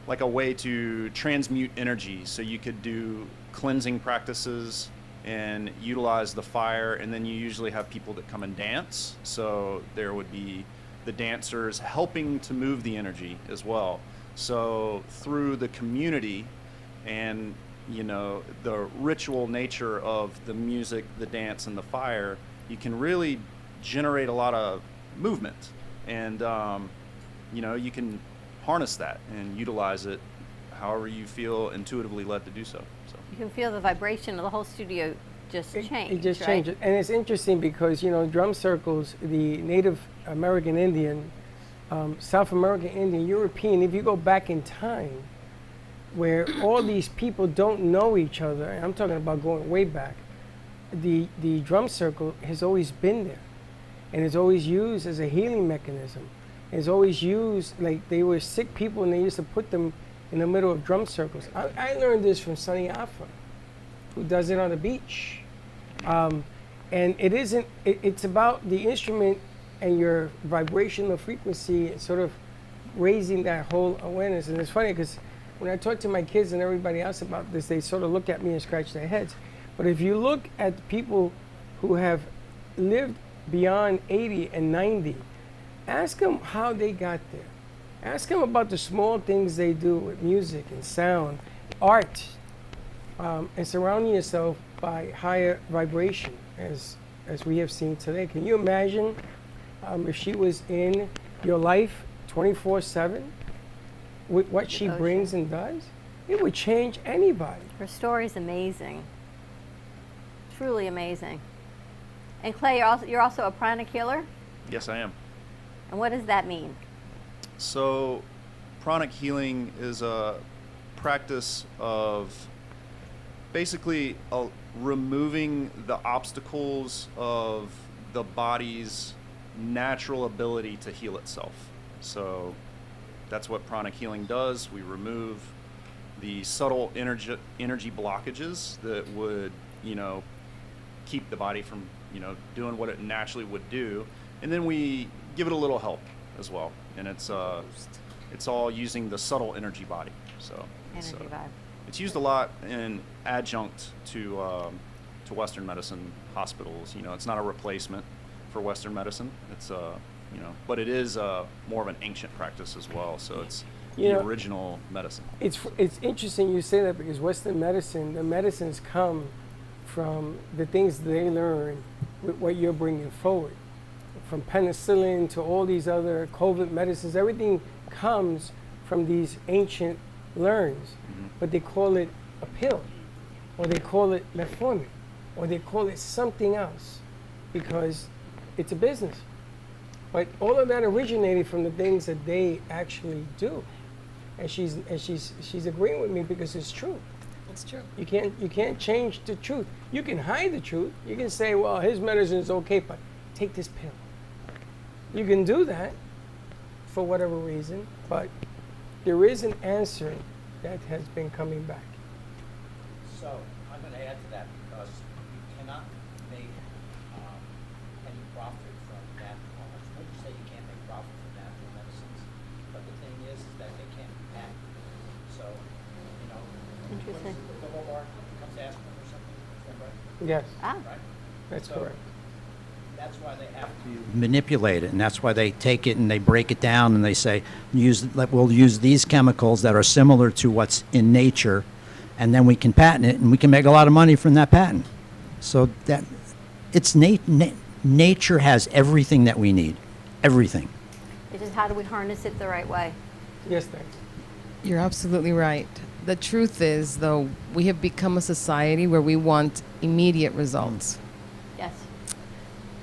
way to transmute energy. So you could do cleansing practices and utilize the fire, and then you usually have people that come and dance. So there would be the dancers helping to move the energy as well. So through the community and the ritual nature of the music, the dance, and the fire, you can really generate a lot of movement. And you can harness that and utilize it however you feel intuitively led to do so. You can feel the vibration of the whole studio just change. It just right? changes. And it's interesting because, you know, drum circles, the Native American Indian, South American Indian, European, if you go back in time, where all these people don't know each other, and I'm talking about going way back, the drum circle has always been there. And it's always used as a healing mechanism. It's always used, like they were sick people and they used to put them in the middle of drum circles. I learned this from Sonny Afra, who does it on the beach. And it's about the instrument and your vibrational frequency and sort of raising that whole awareness. And it's funny because when I talk to my kids and everybody else about this, they sort of look at me and scratch their heads. But if you look at people who have lived beyond 80 and 90, ask them how they got there. Ask them about the small things they do with music and sound, art, and surrounding yourself by higher vibration, as we have seen today. Can you imagine if she was in your life 24/7 with what she brings and does? It would change anybody. Her story's amazing. Truly amazing. And Clay, you're also a pranic healer? Yes, I am. And what does that mean? So, pranic healing is a practice of basically removing the obstacles of the body's natural ability to heal itself. So, that's what pranic healing does. We remove the subtle energy blockages that would, keep the body from, doing what it naturally would do. And then we give it a little help as well. And it's all using the subtle energy body. So it's used a lot in adjunct to Western medicine hospitals. It's not a replacement for Western medicine. It's but it is more of an ancient practice as well. So it's the original medicine. It's interesting you say that because Western medicine, the medicines come from the things they learn with what you're bringing forward. From penicillin to all these other COVID medicines, everything comes from these ancient learns, but they call it a pill, or they call it metformin, or they call it something else because it's a business. But all of that originated from the things that they actually do, and she's agreeing with me because it's true. It's true. You can't change the truth. You can hide the truth. You can say, well, his medicine is okay, but take this pill. You can do that for whatever reason, but there is an answer that has been coming back. So I'm going to add to that because you cannot make any profit from natural. I wouldn't say you can't make profit from natural medicines, but the thing is that they can't be patented. So, Interesting. The Walmart comes aspirin or something, is that right? Yes. Right? That's So correct. That's why they have to manipulate it, and that's why they take it and they break it down and they say, we'll use these chemicals that are similar to what's in nature, and then we can patent it, and we can make a lot of money from that patent. So that it's nature has everything that we need, everything. It's just how do we harness it the right way? Yes, thank you. You're absolutely right. The truth is, though, we have become a society where we want immediate results. Yes.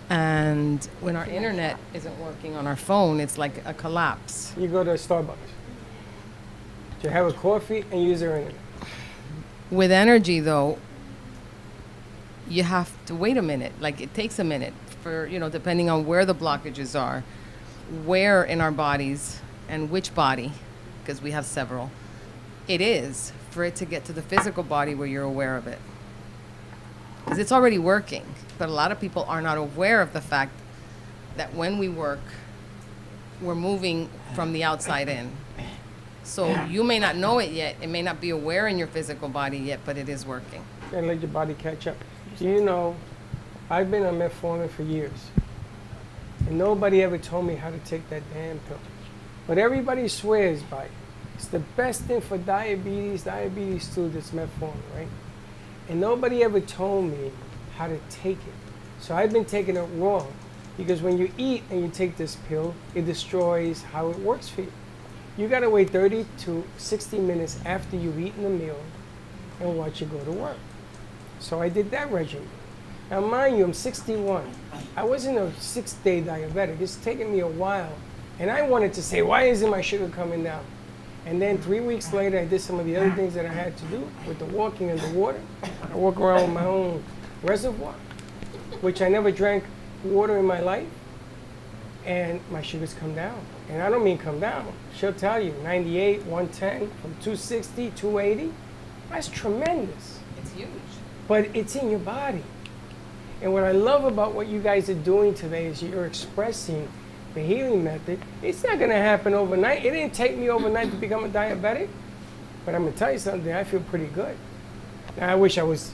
And when our internet isn't working on our phone, it's like a collapse. You go to Starbucks. You have a coffee and use their internet. With energy, though, you have to wait a minute. Like, it takes a minute for, depending on where the blockages are, where in our bodies, and which body, because we have several, it is for it to get to the physical body where you're aware of it. Because it's already working. But a lot of people are not aware of the fact that when we work, we're moving from the outside in. So you may not know it yet. It may not be aware in your physical body yet, but it is working. And let your body catch up. Do you know, I've been on metformin for years. And nobody ever told me how to take that damn pill. But everybody swears by it. It's the best thing for diabetes 2, that's metformin, right? And nobody ever told me how to take it. So I've been taking it wrong because when you eat and you take this pill, it destroys how it works for you. You got to wait 30 to 60 minutes after you've eaten the meal and watch it go to work. So I did that regimen. Now, mind you, I'm 61. I wasn't a 6-day diabetic. It's taken me a while. And I wanted to say, why isn't my sugar coming down? And then 3 weeks later, I did some of the other things that I had to do with the walking and the water. I walk around with my own reservoir, which I never drank water in my life. And my sugars come down. And I don't mean come down. She'll tell you, 98, 110, from 260, 280. That's tremendous. It's huge. But it's in your body. And what I love about what you guys are doing today is you're expressing the healing method. It's not going to happen overnight. It didn't take me overnight to become a diabetic. But I'm going to tell you something, I feel pretty good. Now, I wish I was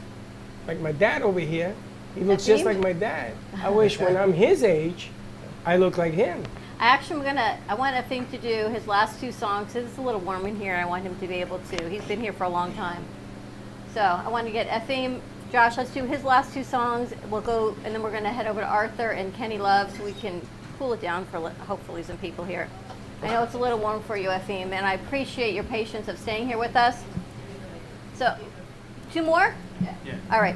like my dad over here. He looks just like my dad. I wish when I'm his age, I look like him. I want Efim to do his last 2 songs. It's a little warm in here. I want him to be able to. He's been here for a long time. So I want to get Efim, Josh, let's do his last 2 songs. We'll go, and then we're going to head over to Arthur and Kenny Love so we can cool it down for hopefully some people here. I know it's a little warm for you, Efim, and I appreciate your patience of staying here with us. So, 2 more? Yeah. All right.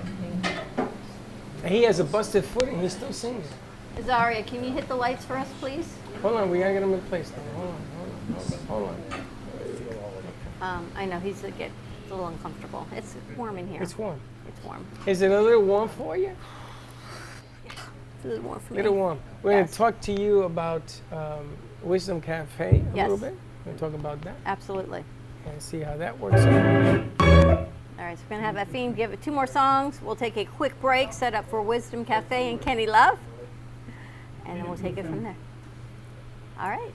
He has a busted foot and he's still singing. Azaria, can you hit the lights for us, please? Hold on, we gotta get him in place now. Hold on. I know he's a little uncomfortable. It's warm in here. It's warm. It's warm. Is it a little warm for you? It's a little warm for me. A little warm. We're going to talk to you about Wisdom Cafe a little bit. We're going to talk about that. Absolutely. And see how that works out. All right, so we're going to have Efim give it 2 more songs. We'll take a quick break, set up for Wisdom Cafe and Kenny Love, and then we'll take it from there. All right.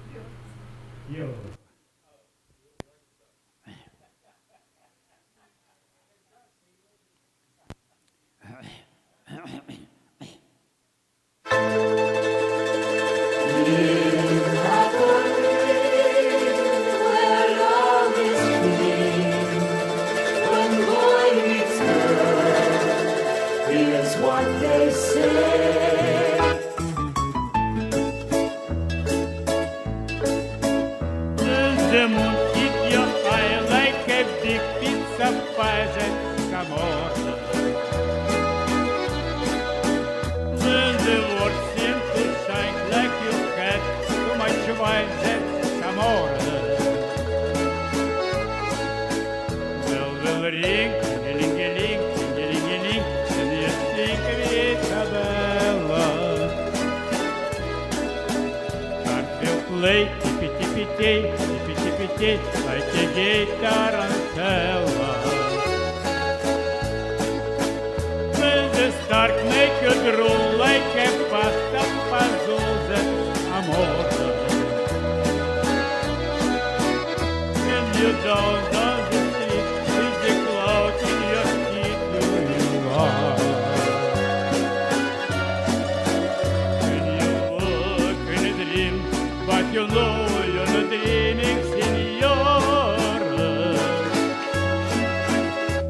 Play, tippy-tippy-tay, like a gay tarantella. When the start make you drool like a pasta puzzle, amore. And you down on the street with the cloud in your teeth, you are. When you walk in a dream, but you know you're not dreaming, signora.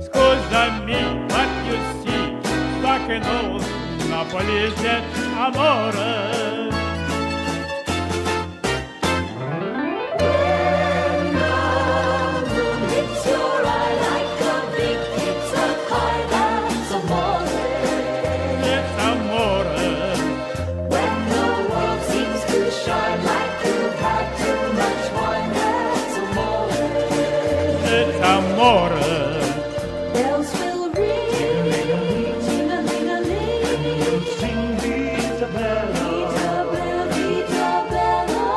Scusami, what you see, back in old Napoli, that amore. Bells will ring, ring-a-ling-a-ling, sing Vita Bella, Vita Bella,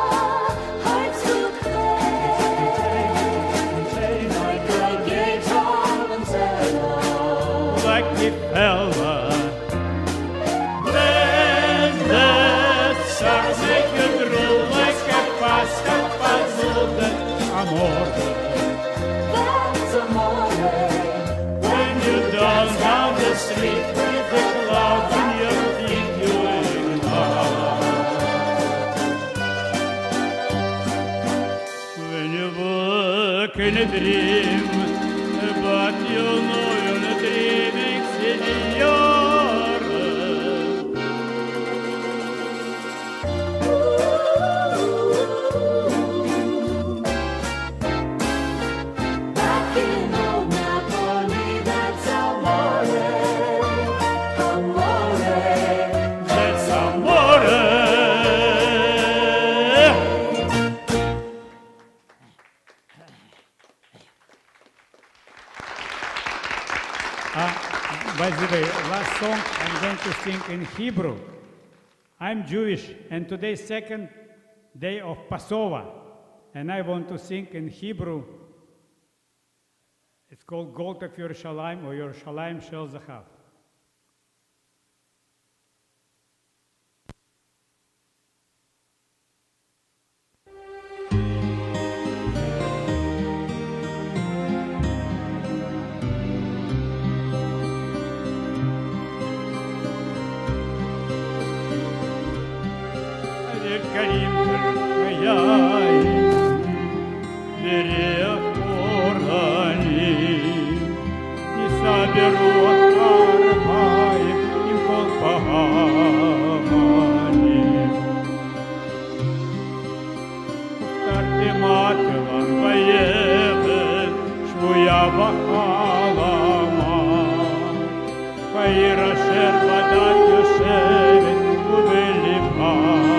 hearts will play, like a gay tarantella, like the fella. When the stars make you drool like a pasta puzzle, that amore. When you down the street with the cloud in your feet, you ignore. When you walk in a dream, but you know you're not dreaming, signora. By the way, last song I'm going to sing in Hebrew. I'm Jewish, and today's second day of Passover, and I want to sing in Hebrew. It's called Goltek Yerushalayim, or Yerushalayim Shel Zahav. Karim Kayai, Derech Orani, Nisaberu Arbaim, Im Kol Pahamani. Uftarti Matelan Vayevet, Shvuya Bachalama, Vairasher Badat Yoshevet, Uvelipah.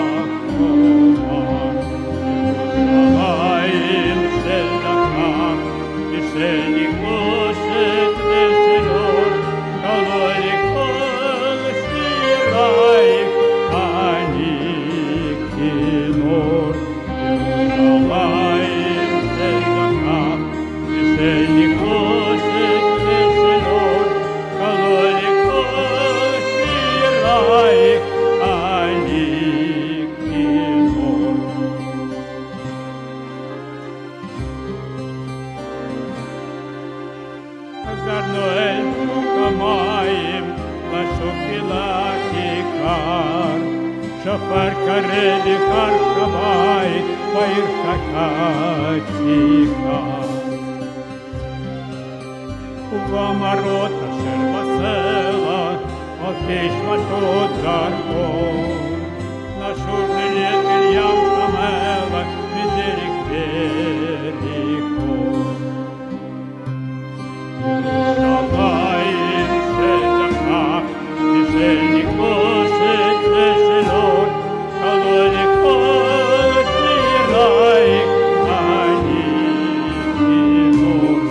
Shofar karebi karkavai, vair chakatika. Uvamarot asher basela, otish mashot zarko. Nashur nilien el yam kamela, mizerik veriko. Yerushalayim shezakach, nishenikoshet leselot, kalolikos liraik ani kinor.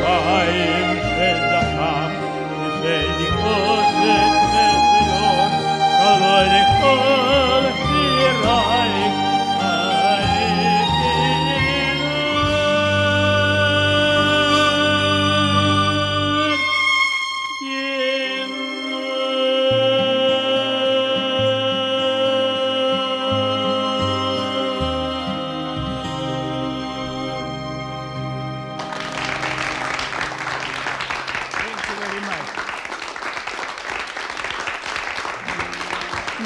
Yerushalayim shezakach, nishenikoshet leselot, kalolikos liraik ani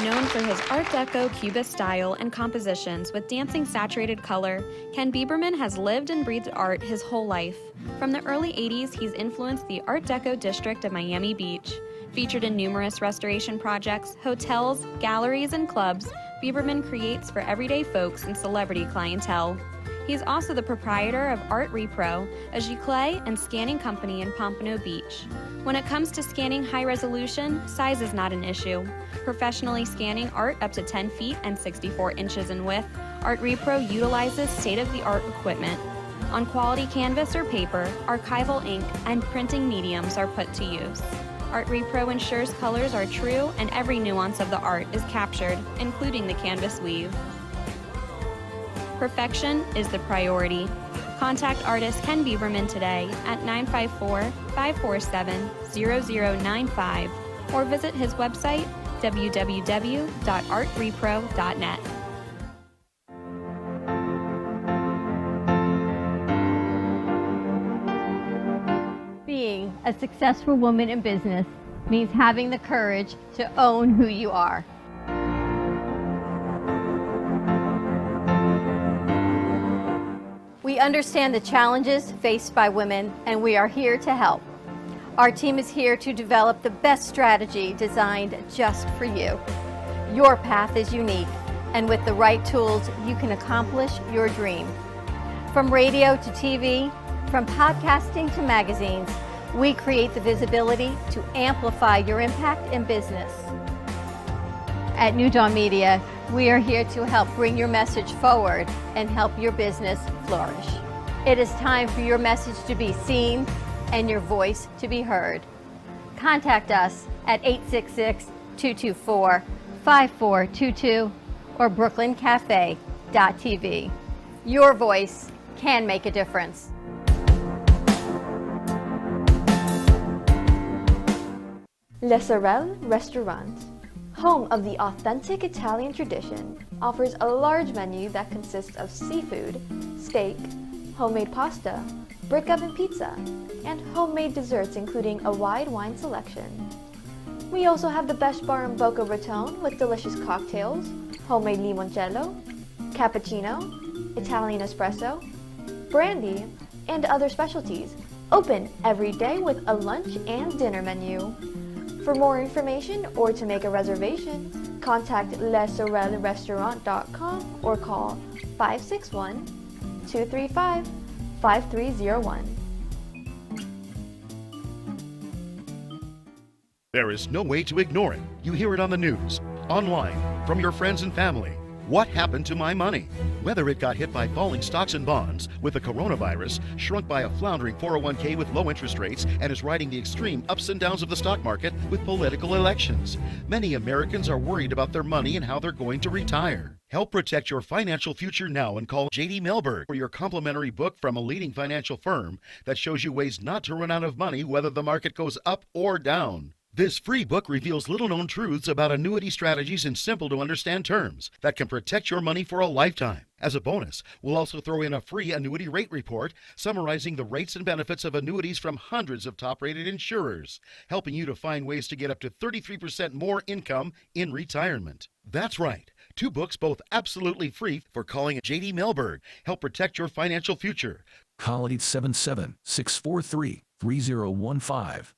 Known for his Art Deco Cubist style and compositions with dancing saturated color, Ken Bieberman has lived and breathed art his whole life. From the early 80s, he's influenced the Art Deco district of Miami Beach. Featured in numerous restoration projects, hotels, galleries, and clubs, Bieberman creates for everyday folks and celebrity clientele. He's also the proprietor of Art Repro, a giclée and scanning company in Pompano Beach. When it comes to scanning high resolution, size is not an issue. Professionally scanning art up to 10 feet and 64 inches in width, Art Repro utilizes state-of-the-art equipment. On quality canvas or paper, archival ink and printing mediums are put to use. Art Repro ensures colors are true and every nuance of the art is captured, including the canvas weave. Perfection is the priority. Contact artist Ken Bieberman today at 954-547-0095 or visit his website www.artrepro.net. Being a successful woman in business means having the courage to own who you are. We understand the challenges faced by women, and we are here to help. Our team is here to develop the best strategy designed just for you. Your path is unique, and with the right tools, you can accomplish your dream. From radio to TV, from podcasting to magazines, we create the visibility to amplify your impact in business. At New Dawn Media, we are here to help bring your message forward and help your business flourish. It is time for your message to be seen and your voice to be heard. Contact us at 866-224-5422 or brooklyncafe.tv. Your voice can make a difference. Le Sorel Restaurant, home of the authentic Italian tradition, offers a large menu that consists of seafood, steak, homemade pasta, brick oven pizza, and homemade desserts including a wide wine selection. We also have the best bar in Boca Raton with delicious cocktails, homemade limoncello, cappuccino, Italian espresso, brandy, and other specialties. Open every day with a lunch and dinner menu. For more information or to make a reservation, contact lesorelrestaurant.com or call 561-235-5301. There is no way to ignore it. You hear it on the news, online, from your friends and family. What happened to my money? Whether it got hit by falling stocks and bonds, with the coronavirus, shrunk by a floundering 401k with low interest rates, and is riding the extreme ups and downs of the stock market with political elections. Many Americans are worried about their money and how they're going to retire. Help protect your financial future now and call J.D. Melberg for your complimentary book from a leading financial firm that shows you ways not to run out of money whether the market goes up or down. This free book reveals little-known truths about annuity strategies in simple-to-understand terms that can protect your money for a lifetime. As a bonus, we'll also throw in a free annuity rate report summarizing the rates and benefits of annuities from hundreds of top-rated insurers, helping you to find ways to get up to 33% more income in retirement. That's right. 2 books, both absolutely free, for calling J.D. Melberg. Help protect your financial future. Call 877-643-3015.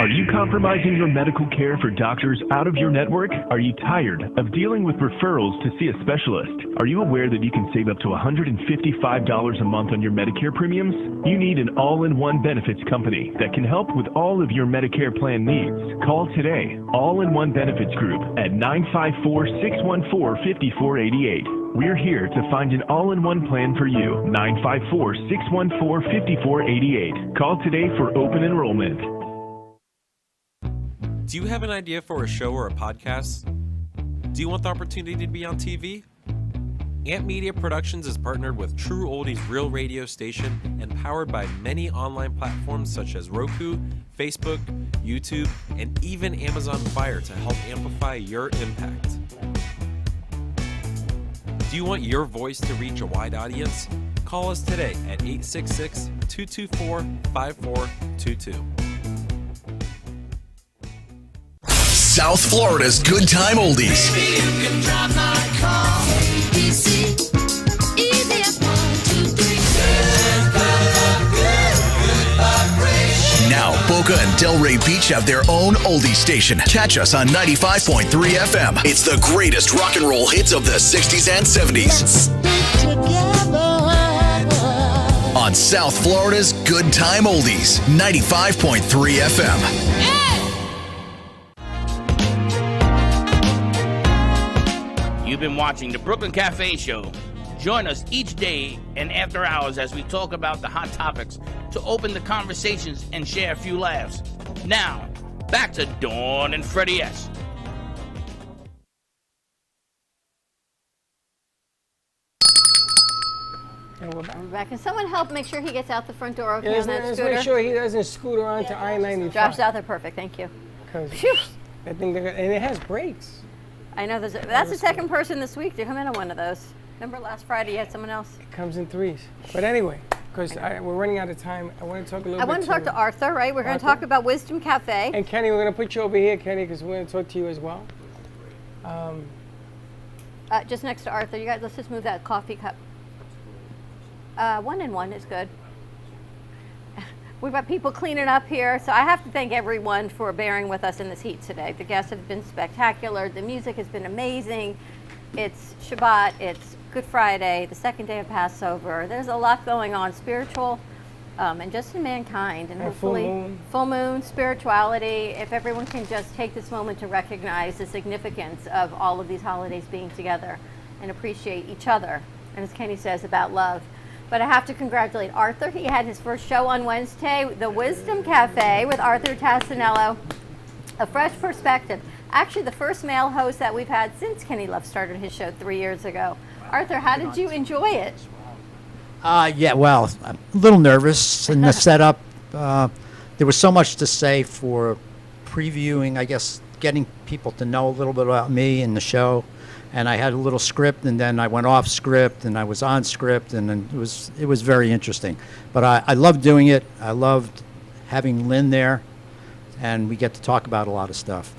Are you compromising your medical care for doctors out of your network? Are you tired of dealing with referrals to see a specialist? Are you aware that you can save up to $155 a month on your Medicare premiums? You need an all-in-one benefits company that can help with all of your Medicare plan needs. Call today, All-in-One Benefits Group at 954-614-5488. We're here to find an all-in-one plan for you. 954-614-5488. Call today for open enrollment. Do you have an idea for a show or a podcast? Do you want the opportunity to be on TV? Amp Media Productions is partnered with True Oldies Real Radio Station and powered by many online platforms such as Roku, Facebook, YouTube, and even Amazon Fire to help amplify your impact. Do you want your voice to reach a wide audience? Call us today at 866-224-5422. South Florida's Good Time Oldies. Now, Boca and Delray Beach have their own oldie station. Catch us on 95.3 FM. It's the greatest rock and roll hits of the 60s and 70s. On South Florida's Good Time Oldies, 95.3 FM. You've been watching the Brooklyn Cafe Show. Join us each day and after hours as we talk about the hot topics to open the conversations and share a few laughs. Now, back to Dawn and Freddie S. We're back. Can someone help make sure he gets out the front door okay on that Let's scooter? make sure he doesn't scooter onto I-95. Josh's out there, perfect. Thank you. Because I think and it has brakes. I know that's the second person this week to come in on one of those. Remember last Friday you had someone else? It comes in threes. But anyway, because we're running out of time, I want to talk a little bit. I want to talk to Arthur, right? We're going to talk about Wisdom Cafe. And Kenny, we're going to put you over here, Kenny, because we're going to talk to you as well. Just next to Arthur. You guys, let's just move that coffee cup. 1 and 1 is good. We've got people cleaning up here, so I have to thank everyone for bearing with us in this heat today. The guests have been spectacular. The music has been amazing. It's Shabbat. It's Good Friday, the second day of Passover. There's a lot going on, spiritual and just in mankind. And hopefully, full moon, spirituality. If everyone can just take this moment to recognize the significance of all of these holidays being together and appreciate each other. And as Kenny says about love. But I have to congratulate Arthur. He had his first show on Wednesday, The Wisdom Cafe with Arthur Tassinello. A fresh perspective. Actually, the first male host that we've had since Kenny Love started his show 3 years ago. Arthur, how did you enjoy it? Yeah, well, I'm a little nervous in the setup. There was so much to say for previewing, I guess, getting people to know a little bit about me and the show. And I had a little script, and then I went off script, and I was on script, and then it was very interesting. But I loved doing it. I loved having Lynn there, and we get to talk about a lot of stuff.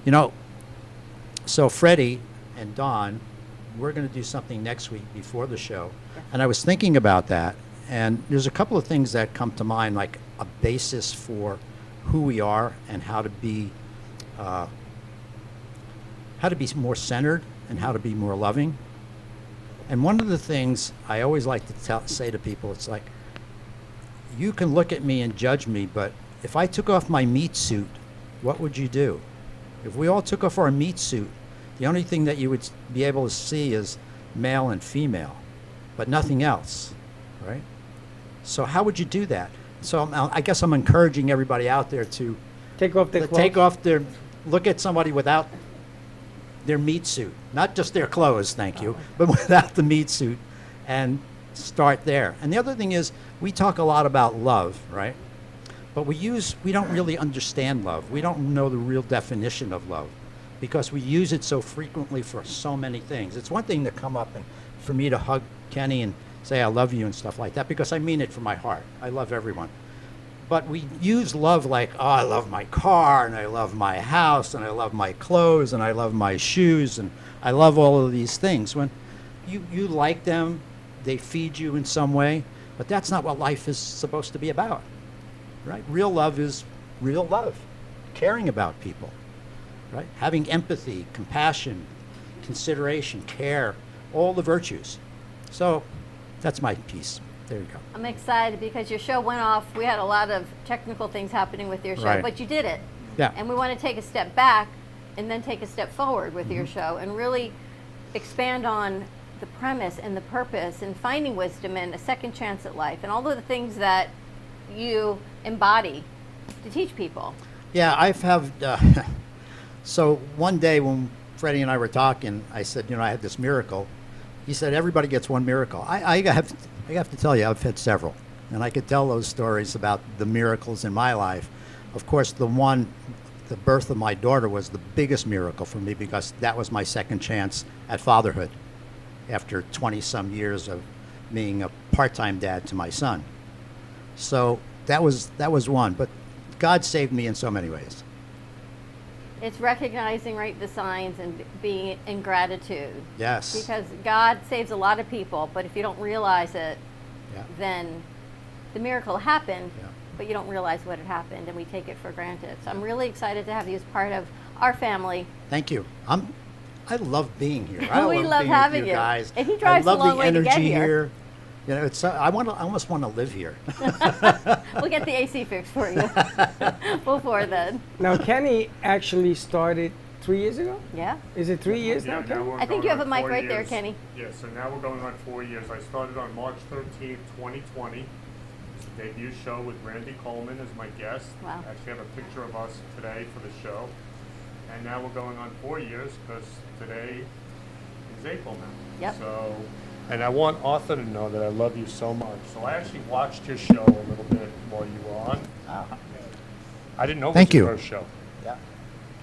You know, so Freddie and Dawn, we're going to do something next week before the show. And I was thinking about that, and there's a couple of things that come to mind, like a basis for who we are and how to be more centered and how to be more loving. And one of the things I always like to say to people, it's like, you can look at me and judge me, but if I took off my meat suit, what would you do? If we all took off our meat suit, the only thing that you would be able to see is male and female, but nothing else, right? So how would you do that? So I guess I'm encouraging everybody out there to take off their look at somebody without their meat suit, not just their clothes, thank you, but without the meat suit, and start there. And the other thing is, we talk a lot about love, right? But we don't really understand love. We don't know the real definition of love because we use it so frequently for so many things. It's one thing to come up and for me to hug Kenny and say I love you and stuff like that, because I mean it from my heart. I love everyone. But we use love like, oh, I love my car, and I love my house, and I love my clothes, and I love my shoes, and I love all of these things. When you like them, they feed you in some way, but that's not what life is supposed to be about, right? Real love is real love, caring about people, right? Having empathy, compassion, consideration, care, all the virtues. So that's my piece. There you go. I'm excited because your show went off. We had a lot of technical things happening with your show, Right. but you did it. Yeah. And we want to take a step back and then take a step forward with your show and really expand on the premise and the purpose and finding wisdom and a second chance at life and all of the things that you embody to teach people. Yeah, I've had. So one day when Freddie and I were talking, I said, you know, I had this miracle. He said, everybody gets one miracle. I have to tell you, I've had several. And I could tell those stories about the miracles in my life. Of course, the birth of my daughter was the biggest miracle for me because that was my second chance at fatherhood after 20-some years of being a part-time dad to my son. So that was one. But God saved me in so many ways. It's recognizing, right, the signs and being in gratitude. Yes. Because God saves a lot of people, but if you don't realize it, Yeah. then the miracle happened, but you don't realize what had happened, and we take it for granted. So I'm really excited to have you as part of our family. Thank you. I love being here. I We love being having with you. guys. And he drives I a love long the way to energy get here. You know, it's I almost want to live here. We'll get the AC fixed for you before then. Now, Kenny actually started 3 years ago? Yeah. Is it 3 years now, now Kenny? we're I think going you have a on mic 4 right there, years. Kenny. Yeah, so now we're going on 4 years. I started on March 13th, 2020. It's a debut show with Randy Coleman as my guest. Wow. I actually have a picture of us today for the show. And now we're going on 4 years because today is April now. Yep. So, and I want Arthur to know that I love you so much. So I actually watched your show a little bit while you were on. I didn't know it Thank was your you. first show. Yeah.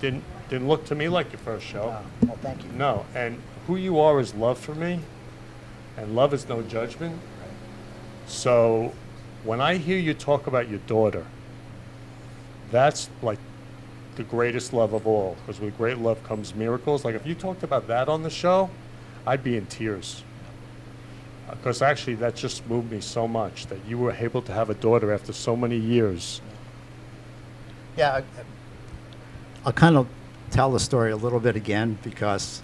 Didn't look to me like your first show. Well, thank you. No, and who you are is love for me, and love is no judgment. So when I hear you talk about your daughter, that's like the greatest love of all, because with great love comes miracles. Like if you talked about that on the show, I'd be in tears. Because actually that just moved me so much that you were able to have a daughter after so many years. Yeah, I'll kind of tell the story a little bit again because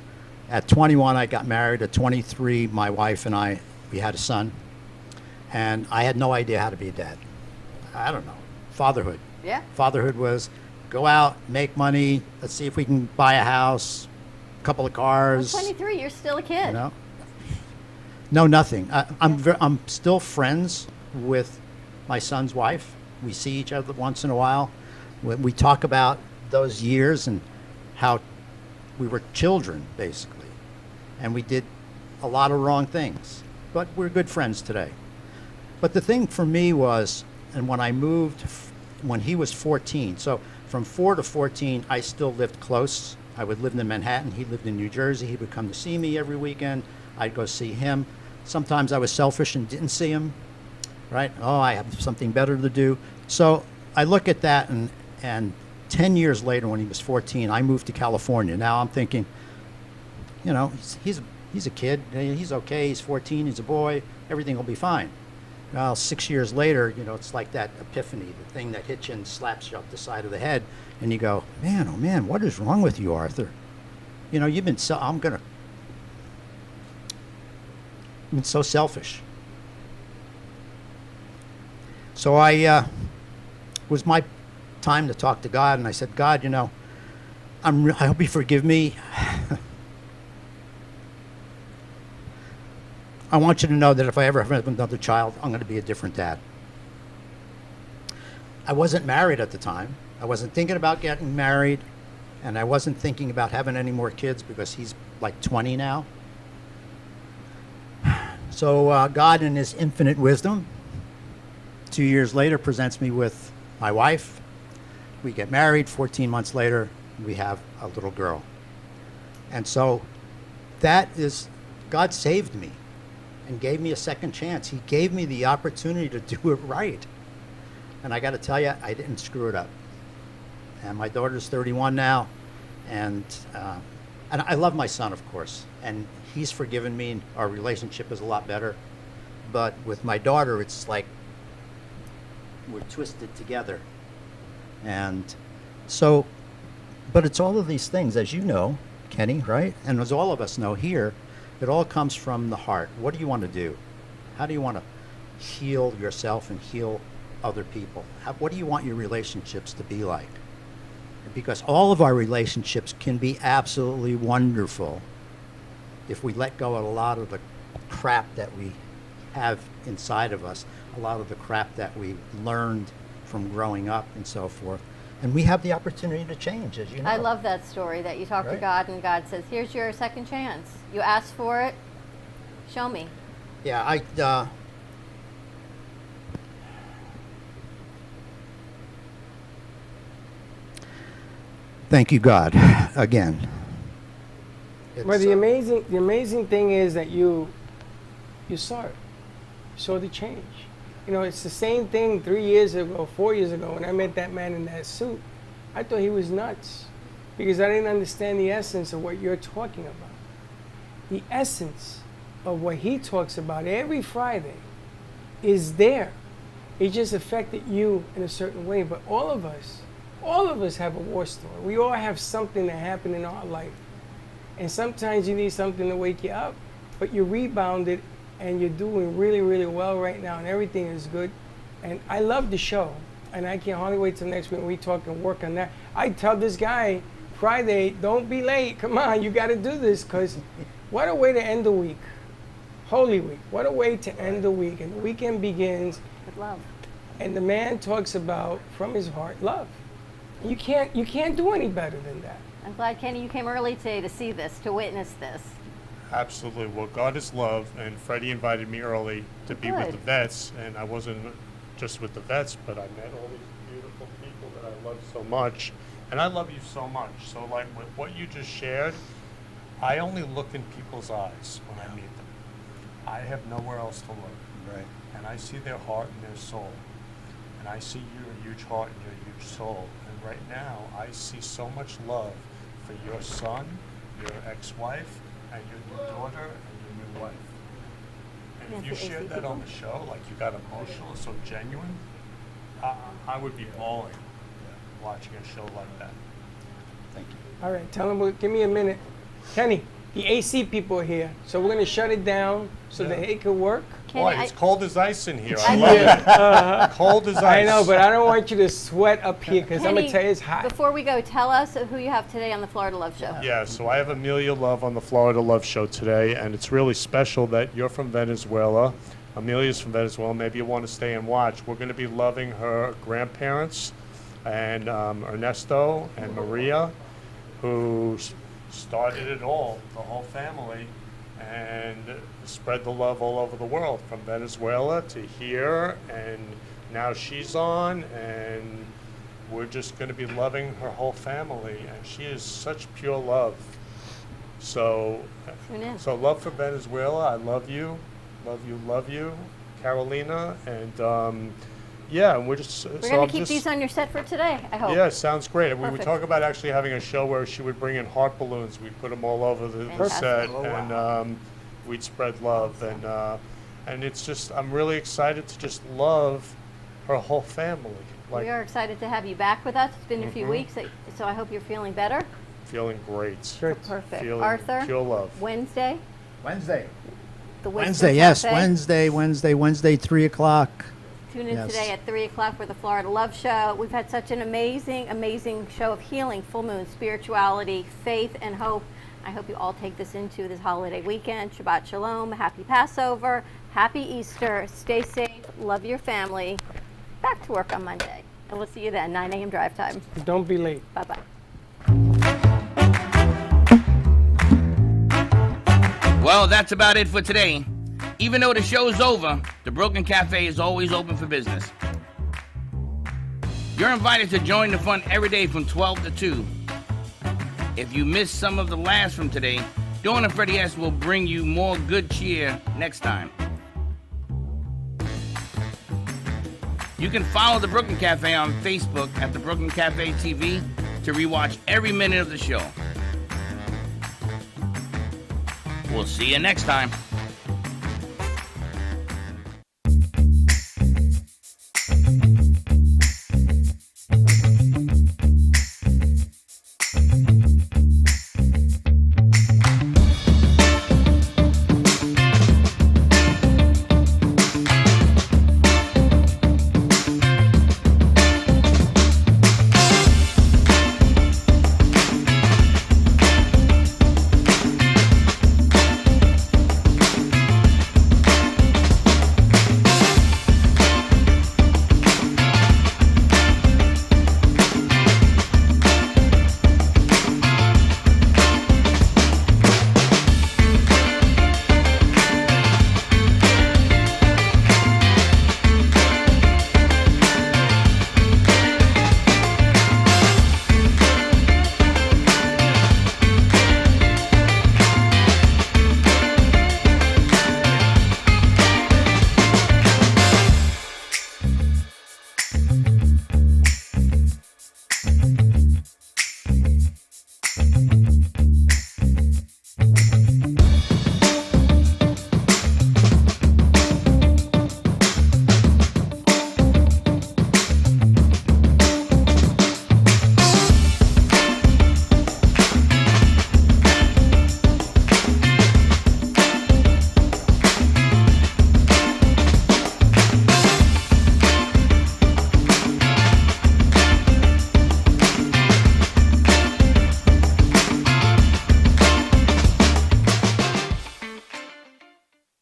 at 21 I got married. At 23, my wife and I, we had a son, and I had no idea how to be a dad. I don't know. Fatherhood. Yeah. Fatherhood was go out, make money, let's see if we can buy a house, a couple of cars. 23, you're still a kid. You know? No, nothing. I'm still friends with my son's wife. We see each other once in a while. We talk about those years and how we were children, basically. And we did a lot of wrong things. But we're good friends today. But the thing for me was, and when I moved, when he was 14, so from 4 to 14, I still lived close. I would live in Manhattan. He lived in New Jersey. He would come to see me every weekend. I'd go see him. Sometimes I was selfish and didn't see him, right? Oh, I have something better to do. So I look at that, and 10 years later, when he was 14, I moved to California. Now I'm thinking, you know, he's a kid. He's okay. He's 14. He's a boy. Everything will be fine. Well, 6 years later, you know, it's like that epiphany, the thing that hits you and slaps you up the side of the head, and you go, man, oh man, what is wrong with you, Arthur? You know, you've been so selfish. So it was my time to talk to God, and I said, God, you know, I hope you forgive me. I want you to know that if I ever have another child, I'm going to be a different dad. I wasn't married at the time. I wasn't thinking about getting married, and I wasn't thinking about having any more kids because he's like 20 now. So God, in his infinite wisdom, 2 years later, presents me with my wife. We get married. 14 months later, we have a little girl. And so that is, God saved me and gave me a second chance. He gave me the opportunity to do it right. And I got to tell you, I didn't screw it up. And my daughter's 31 now, and I love my son, of course, and he's forgiven me, and our relationship is a lot better. But with my daughter, it's like we're twisted together. And so, but it's all of these things, as you know, Kenny, right? And as all of us know here, it all comes from the heart. What do you want to do? How do you want to heal yourself and heal other people? What do you want your relationships to be like? Because all of our relationships can be absolutely wonderful if we let go of a lot of the crap that we have inside of us, a lot of the crap that we learned from growing up and so forth. And we have the opportunity to change, as you know. I love that story that you talk to God and God says, here's your second chance. You asked for it. Show me. Yeah, thank you, God, again. But the amazing thing is that you saw it. You saw the change. You know, it's the same thing 3 years ago, 4 years ago, when I met that man in that suit. I thought he was nuts because I didn't understand the essence of what you're talking about. The essence of what he talks about every Friday is there. It just affected you in a certain way. But all of us have a war story. We all have something that happened in our life. And sometimes you need something to wake you up, but you rebounded and you're doing really, really well right now, and everything is good. And I love the show, and I can't hardly wait till next week when we talk and work on that. I tell this guy, Friday, don't be late. Come on, you got to do this, because what a way to end the week. Holy Week. What a way to end the week. And the weekend begins with love. And the man talks about, from his heart, love. You can't do any better than that. I'm glad, Kenny, you came early today to see this, to witness this. Absolutely. Well, God is love, and Freddie invited me early to be with the vets, and I wasn't just with the vets, but I met all these beautiful people that I love so much, and I love you so much. So, like, with what you just shared, I only look in people's eyes when I meet them. I have nowhere else to look. Right. And I see their heart and their soul, and I see your huge heart and your huge soul. And right now, I see so much love for your son, your ex-wife, and your new daughter, and your new wife. And if you shared that on the show, like you got emotional, so genuine, I would be bawling watching a show like that. Thank you. All right, tell him, give me a minute. Kenny, the AC people are here, so we're gonna shut it down so that it can work. Boy, it's cold as ice in here. I Yeah. love it. Cold as ice. I know, but I don't want you to sweat up here because I'm Kenny, gonna tell you it's hot. Before we go, tell us who you have today on the Florida Love Show. Yeah, so I have Amelia Love on the Florida Love Show today, and it's really special that you're from Venezuela. Amelia's from Venezuela. Maybe you want to stay and watch. We're going to be loving her grandparents and Ernesto and Maria, who started it all, the whole family, and spread the love all over the world, from Venezuela to here, and now she's on, and we're just going to be loving her whole family, and she is such pure love. So, so love for Venezuela. I love you, love you, Carolina, and yeah, we're just. We're going to keep these on your set for today, I hope. Yeah, sounds great. We would Perfect. talk about actually having a show where she would bring in heart balloons. We'd put them all over the Fantastic. set, Oh, and we'd spread love, and it's just, I'm really excited to just love her whole family. Like, We are excited to have you back with us. It's been a few Mhm. weeks, so I hope you're feeling better. feeling great. Perfect. Feeling Arthur, pure love. Wednesday. Wednesday. The Whistler Wednesday, yes, Cafe. Wednesday, 3 o'clock. Tune in Yes. today at 3 o'clock for the Florida Love Show. We've had such an amazing show of healing, full moon, spirituality, faith, and hope. I hope you all take this into this holiday weekend. Shabbat Shalom, happy Passover, happy Easter. Stay safe, love your family. Back to work on Monday. And we'll see you then, 9 a.m. drive time. Don't be late. Bye-bye. Well, that's about it for today. Even though the show's over, the Broken Cafe is always open for business. You're invited to join the fun every day from 12 to 2. If you missed some of the laughs from today, Dawn and Freddie S. will bring you more good cheer next time. You can follow the Brooklyn Cafe on Facebook at the Brooklyn Cafe TV to rewatch every minute of the show. We'll see you next time.